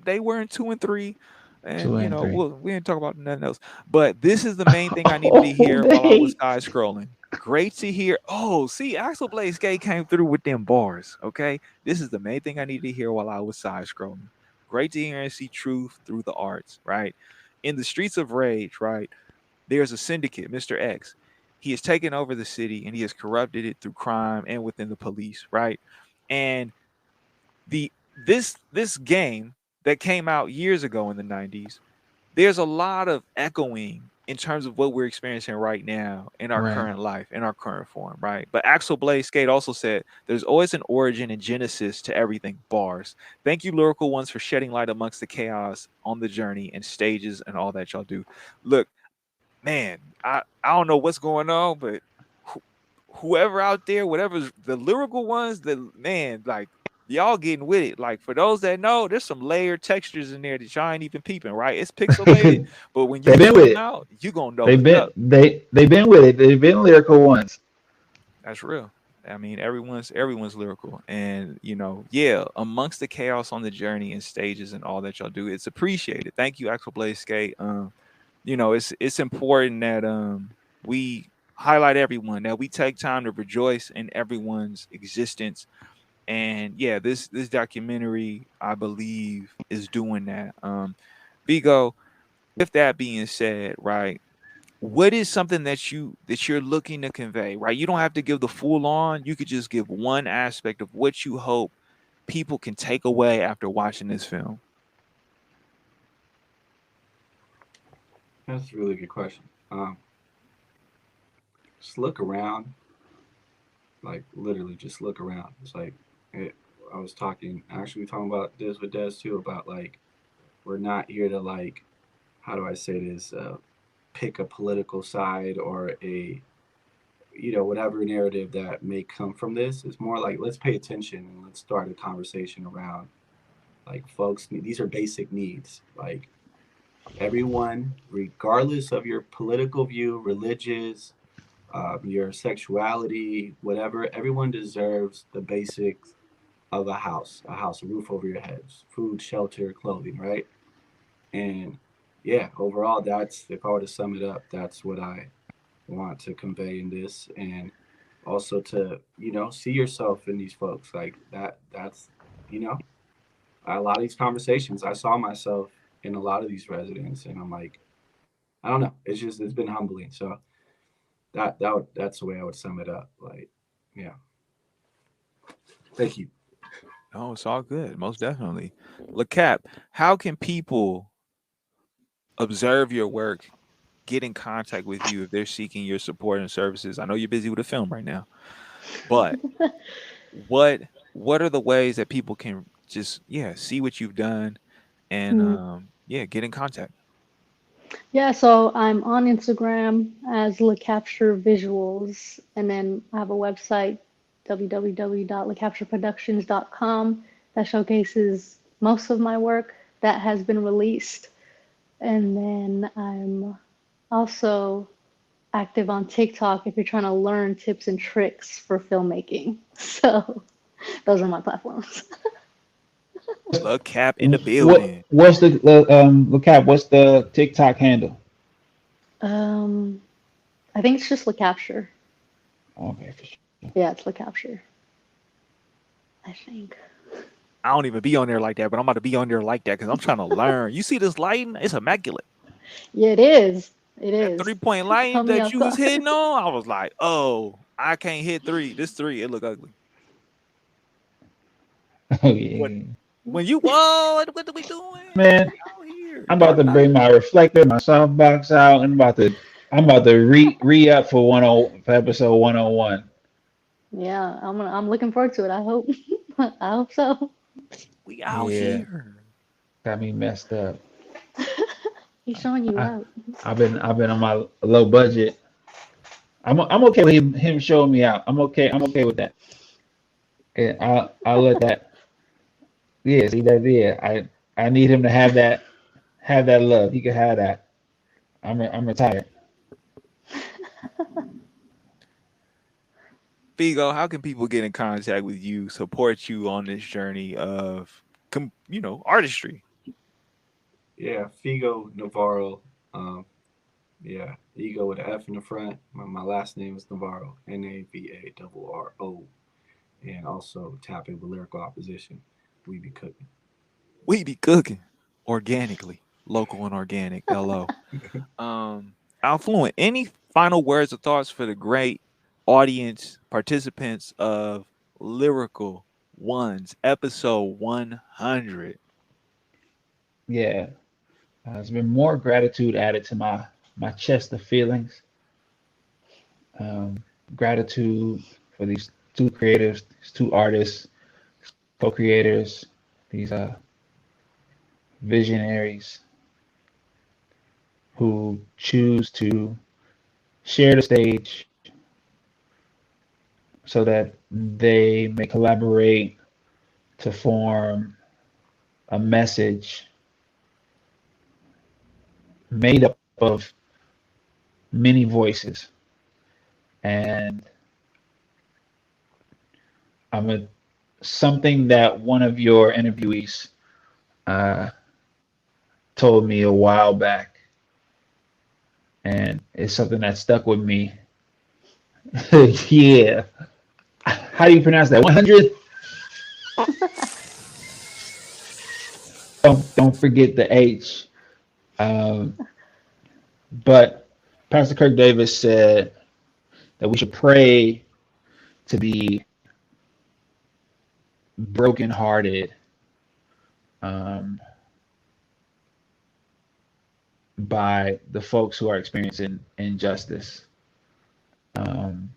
Speaker 1: They were in 2 and 3. And
Speaker 2: 2 and 3.
Speaker 1: we didn't talk about nothing else. But this is the main thing I needed to
Speaker 2: Oh,
Speaker 1: hear while I was
Speaker 2: dang.
Speaker 1: side scrolling. Great to hear. Oh, see, Axel Blaze Skate came through with them bars. Okay. This is the main thing I needed to hear while I was side scrolling. Great to hear and see truth through the arts, right? In the streets of rage, right? There's a syndicate, Mr. X. He has taken over the city and he has corrupted it through crime and within the police, right? And this game that came out years ago in the 90s, there's a lot of echoing in terms of what we're experiencing right now in our
Speaker 2: Right.
Speaker 1: current life, in our current form, right? But Axel Blaze Skate also said there's always an origin and genesis to everything. Bars. Thank you, lyrical ones, for shedding light amongst the chaos on the journey and stages and all that y'all do. Look, man, I don't know what's going on, but wh- whoever out there, whatever's the lyrical ones, the man, like y'all getting with it. Like for those that know, there's some layered textures in there that y'all ain't even peeping, right? It's pixelated,
Speaker 2: They've
Speaker 1: but when you
Speaker 2: been with
Speaker 1: zoom
Speaker 2: it.
Speaker 1: out, you gonna know
Speaker 2: They've
Speaker 1: what's
Speaker 2: been
Speaker 1: up.
Speaker 2: they've been with it. They've been lyrical ones.
Speaker 1: That's real. I mean, everyone's lyrical, and yeah, amongst the chaos on the journey and stages and all that y'all do, it's appreciated. Thank you, Axel Blaze Skate. It's important that we highlight everyone, that we take time to rejoice in everyone's existence. And yeah, this documentary, I believe, is doing that. Vigo, with that being said, right, what is something that you're looking to convey, right? You don't have to give the full on, you could just give one aspect of what you hope people can take away after watching this film.
Speaker 4: That's a really good question. Just look around, like literally, just look around. It's like it, I was talking, actually talking about this with Des too, about like we're not here to like, how do I say this? Pick a political side or a whatever narrative that may come from this. It's more like let's pay attention and let's start a conversation around like folks. These are basic needs. Like everyone, regardless of your political view, religious, your sexuality, whatever, everyone deserves the basics of a house, a roof over your heads, food, shelter, clothing, right? And yeah, overall, that's, if I were to sum it up, that's what I want to convey in this. And also to, see yourself in these folks like that. That's, you know, a lot of these conversations, I saw myself in a lot of these residents, and I'm like, I don't know. It's been humbling. So that's the way I would sum it up. Like, yeah. Thank you.
Speaker 1: Oh, it's all good. Most definitely. Lacap, how can people observe your work, get in contact with you if they're seeking your support and services? I know you're busy with a film right now, but what what are the ways that people can just see what you've done and
Speaker 3: Mm.
Speaker 1: get in contact?
Speaker 3: Yeah, so I'm on Instagram as LaCapture Visuals, and then I have a website, www.lacaptureproductions.com, that showcases most of my work that has been released. And then I'm also active on TikTok if you're trying to learn tips and tricks for filmmaking. So those are my platforms.
Speaker 1: Lacap in the
Speaker 2: What
Speaker 1: building.
Speaker 2: what's the look at what's the TikTok handle?
Speaker 3: Um, I think it's just LaCapture.
Speaker 2: Okay, for sure.
Speaker 3: Yeah, it's LaCapture, I think.
Speaker 1: I don't even be on there like that, but I'm about to be on there like that because I'm trying to learn. You see this lighting? It's immaculate.
Speaker 3: Yeah, it is. It
Speaker 1: That
Speaker 3: is.
Speaker 1: 3 point lighting
Speaker 3: Caught me
Speaker 1: that
Speaker 3: off
Speaker 1: you was
Speaker 3: guard.
Speaker 1: hitting on, I was like, oh, I can't hit three. This three, it look ugly.
Speaker 2: Oh
Speaker 1: But
Speaker 2: yeah,
Speaker 1: when you, whoa, what are we doing?
Speaker 2: man.
Speaker 1: We out here.
Speaker 2: I'm about
Speaker 1: Dark
Speaker 2: to
Speaker 1: night.
Speaker 2: bring my reflector, my softbox out, and I'm about to re up for for episode 101.
Speaker 3: Yeah, I'm looking forward to it. I hope. I hope so.
Speaker 1: We out
Speaker 2: Yeah,
Speaker 1: here.
Speaker 2: got me messed up.
Speaker 3: He's showing you
Speaker 2: I
Speaker 3: out.
Speaker 2: I've been on my low budget. I'm okay with him showing me out. I'm okay with that. And I'll let that. Yeah, see that? Yeah, I need him to have that love. He can have that. I'm retired.
Speaker 1: Figo, how can people get in contact with you, support you on this journey of, artistry?
Speaker 4: Yeah, Figo Navarro. Um, yeah, Ego with an F in the front. My last name is Navarro, Navarro, and also tapping with lyrical opposition. We be cooking.
Speaker 1: We be cooking organically, local and organic. LO. Affluent. Any final words or thoughts for the great audience participants of Lyrical Ones, episode 100?
Speaker 2: Yeah, there's been more gratitude added to my chest of feelings. Um, Gratitude for these two creatives, these two artists, co-creators, these visionaries who choose to share the stage so that they may collaborate to form a message made up of many voices. And I'm a something that one of your interviewees uh, told me a while back, and it's something that stuck with me. Yeah. How do you pronounce that? 100? Don't forget the H. Um, but Pastor Kirk Davis said that we should pray to be brokenhearted um, by the folks who are experiencing injustice. Um,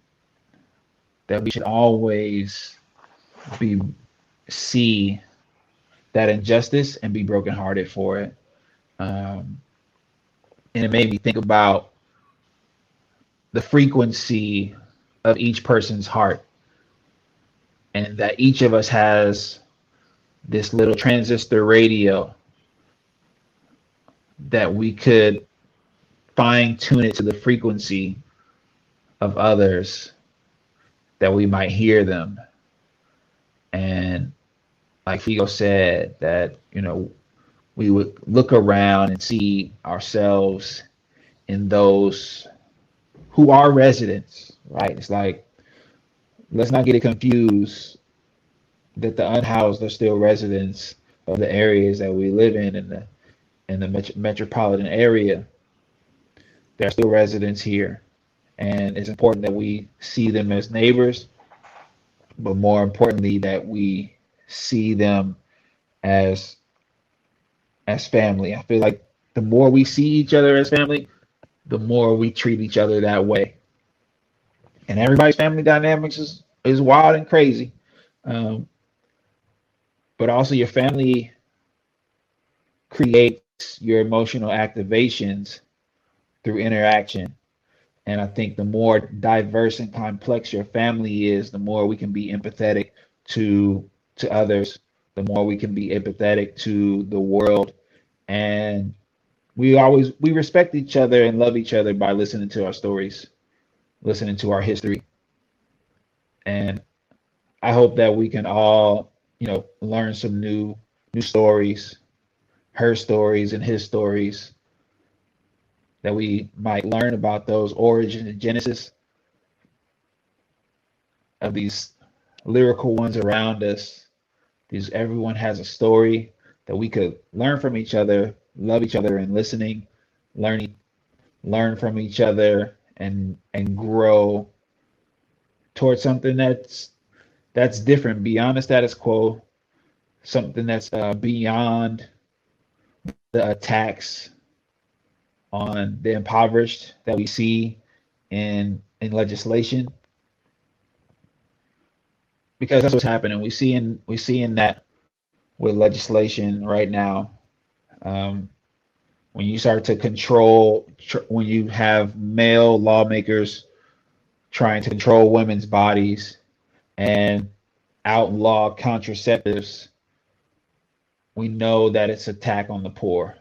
Speaker 2: that we should always be see that injustice and be brokenhearted for it. Um, and it made me think about the frequency of each person's heart, and that each of us has this little transistor radio that we could fine tune it to the frequency of others that we might hear them. And like Figo said, that we would look around and see ourselves in those who are residents, right? It's like, let's not get it confused that the unhoused are still residents of the areas that we live in the metropolitan area. They're still residents here, and it's important that we see them as neighbors, but more importantly, that we see them as family. I feel like the more we see each other as family, the more we treat each other that way. And everybody's family dynamics is wild and crazy, um, but also your family creates your emotional activations through interaction. And I think the more diverse and complex your family is, the more we can be empathetic to others, the more we can be empathetic to the world. And we respect each other and love each other by listening to our stories, listening to our history. And I hope that we can all, learn some new stories, her stories and his stories, that we might learn about those origins and genesis of these lyrical ones around us. These everyone has a story that we could learn from each other, love each other, and listening, learning, learn from each other, and grow towards something that's different, beyond the status quo, something that's beyond the attacks on the impoverished that we see in legislation, because that's what's happening. We seeing that with legislation right now. Um, when you start to when you have male lawmakers trying to control women's bodies and outlaw contraceptives, we know that it's attack on the poor.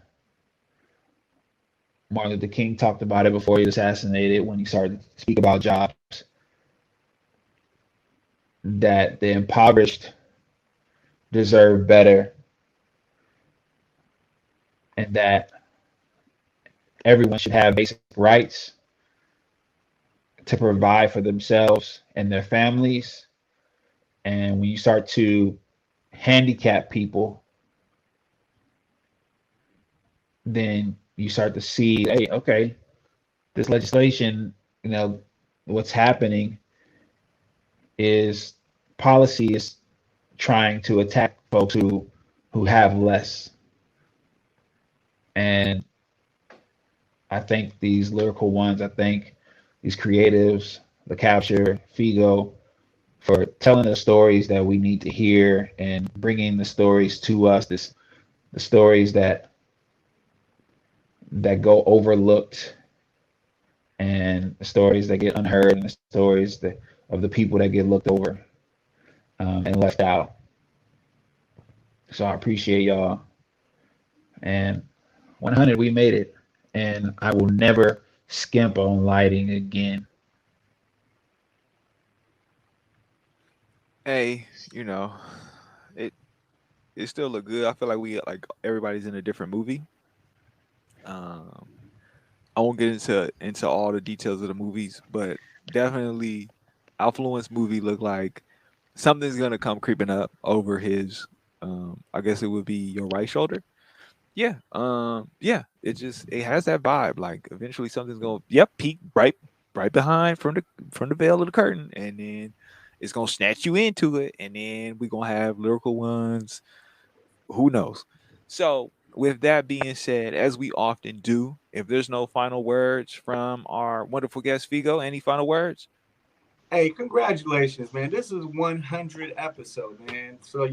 Speaker 2: Martin Luther King talked about it before he was assassinated, when he started to speak about jobs, that the impoverished deserve better, and that everyone should have basic rights to provide for themselves and their families. And when you start to handicap people, then you start to see, hey, okay, this legislation, what's happening is policy is trying to attack folks who have less. And I think these lyrical ones, I think these creatives, the capture, Figo, for telling the stories that we need to hear and bringing the stories to us. The stories that go overlooked, and the stories that get unheard, and the stories of the people that get looked over, and left out. So I appreciate y'all. And 100, we made it. And I will never skimp on lighting again.
Speaker 1: Hey, it it still look good. I feel like we like everybody's in a different movie. Um, I won't get into all the details of the movies, but definitely, Affluence movie look like something's gonna come creeping up over his. I guess it would be your right shoulder. Yeah. Yeah. It has that vibe. Like eventually something's gonna peek right behind from the veil of the curtain, and then it's gonna snatch you into it, and then we're gonna have lyrical ones. Who knows? So with that being said, as we often do, if there's no final words from our wonderful guest Figo, any final words?
Speaker 4: Hey, congratulations, man. This is 100 episode, man. So,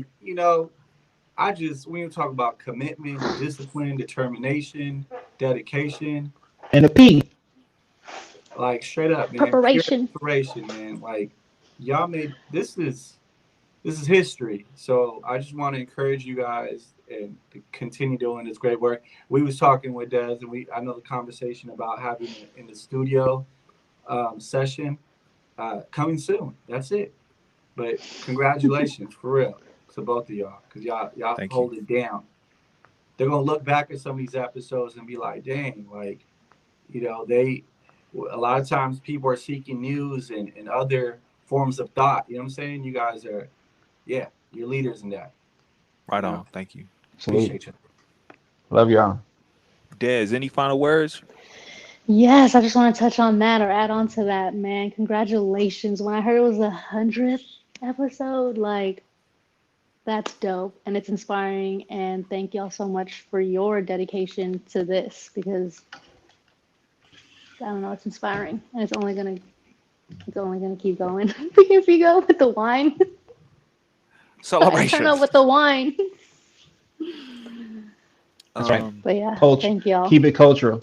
Speaker 4: when you talk about commitment, discipline, determination, dedication,
Speaker 2: And a P.
Speaker 4: like straight up, man, pure
Speaker 3: Preparation.
Speaker 4: inspiration, man. Like y'all made this is history. So I just want to encourage you guys and to continue doing this great work. We was talking with Des, and I know the conversation about having it in the studio session coming soon. That's it. But congratulations for real to both of y'all, because y'all
Speaker 1: Thank you.
Speaker 4: hold it down. they're gonna look back at some of these episodes and be like, dang, like, they a lot of times people are seeking news and other forms of thought. You know what I'm saying? You guys are, yeah, you're leaders in that.
Speaker 1: Right on. Thank you.
Speaker 2: Salute.
Speaker 4: Appreciate you.
Speaker 2: Love y'all.
Speaker 1: Des, any final words?
Speaker 3: Yes, I just want to touch on that or add on to that, man. Congratulations. When I heard it was the 100th episode, like, that's dope and it's inspiring. And thank y'all so much for your dedication to this because I don't know, it's inspiring and it's only gonna keep going. Freaking Figo with the wine.
Speaker 1: Celebration.
Speaker 3: Turn up with the wine.
Speaker 2: That's right.
Speaker 3: But yeah,
Speaker 2: Culture.
Speaker 3: thank y'all.
Speaker 2: Keep it cultural.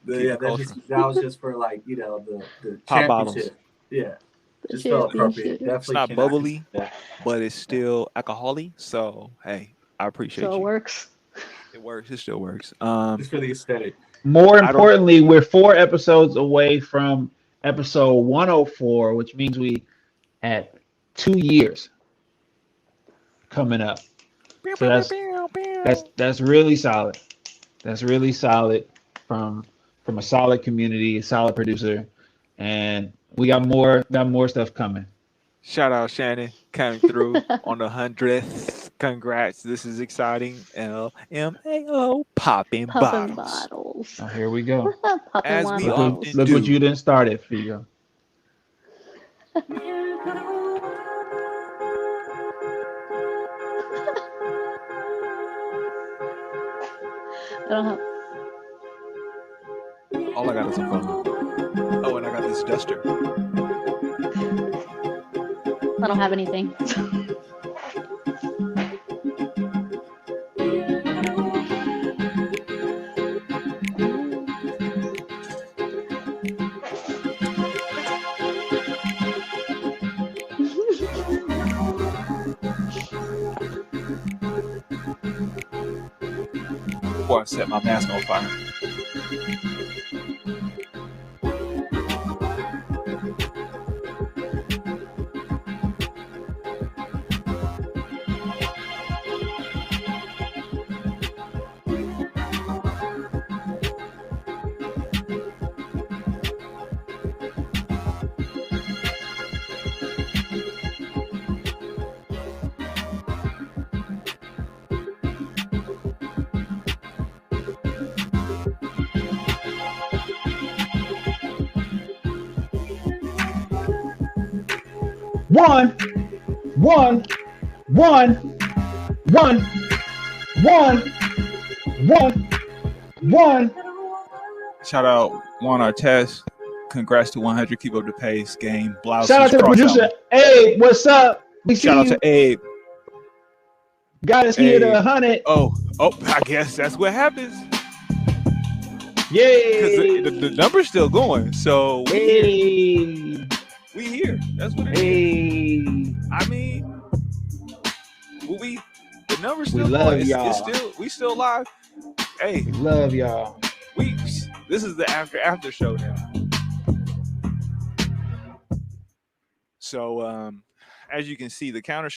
Speaker 4: Yeah, that was just for like the
Speaker 1: Pop
Speaker 4: championship.
Speaker 1: bottles.
Speaker 4: Yeah,
Speaker 3: The
Speaker 4: just felt appropriate.
Speaker 3: championship.
Speaker 4: Definitely
Speaker 1: It's not
Speaker 4: cannot
Speaker 1: bubbly,
Speaker 4: consider that.
Speaker 1: but it's still alcoholic. So hey, I appreciate
Speaker 3: So it
Speaker 1: you.
Speaker 3: works.
Speaker 1: It works. It still works.
Speaker 4: Just for the aesthetic.
Speaker 2: More
Speaker 1: I don't-
Speaker 2: importantly, we're 4 episodes away from episode 104, which means we at 2 years coming up. So that's really solid. That's really solid from a solid community, a solid producer, and we got more stuff coming.
Speaker 1: Shout out Shannon coming through on the 100th. Congrats. This is exciting. LMAO popping
Speaker 3: Popping
Speaker 1: bottles.
Speaker 3: bottles.
Speaker 2: Oh, here we go.
Speaker 3: Popping
Speaker 1: As
Speaker 3: wine
Speaker 1: we
Speaker 2: Look,
Speaker 1: often
Speaker 3: bottles.
Speaker 2: look
Speaker 1: do.
Speaker 2: what you done started, Figo.
Speaker 3: I don't have.
Speaker 1: All I got is a phone. Oh, and I got this duster.
Speaker 3: I don't have anything.
Speaker 1: Before I set my mask on fire.
Speaker 2: One.
Speaker 1: Shout out Juan Artez. Congrats to 100. Keep up the pace. Game. Blouses.
Speaker 2: Shout out to the producer. Hey, what's up? We see
Speaker 1: Shout out
Speaker 2: you.
Speaker 1: to Abe.
Speaker 2: Got us here to
Speaker 1: Hey.
Speaker 2: 100.
Speaker 1: Oh, I guess that's what happens.
Speaker 2: Yay!
Speaker 1: Because the number's still going. So
Speaker 2: Hey!
Speaker 1: we here. That's what it is.
Speaker 2: Hey!
Speaker 1: I mean, the number's
Speaker 2: We
Speaker 1: still
Speaker 2: love
Speaker 1: going.
Speaker 2: y'all.
Speaker 1: We still live. Hey,
Speaker 2: We love y'all.
Speaker 1: this is the after show now. So as you can see, the counter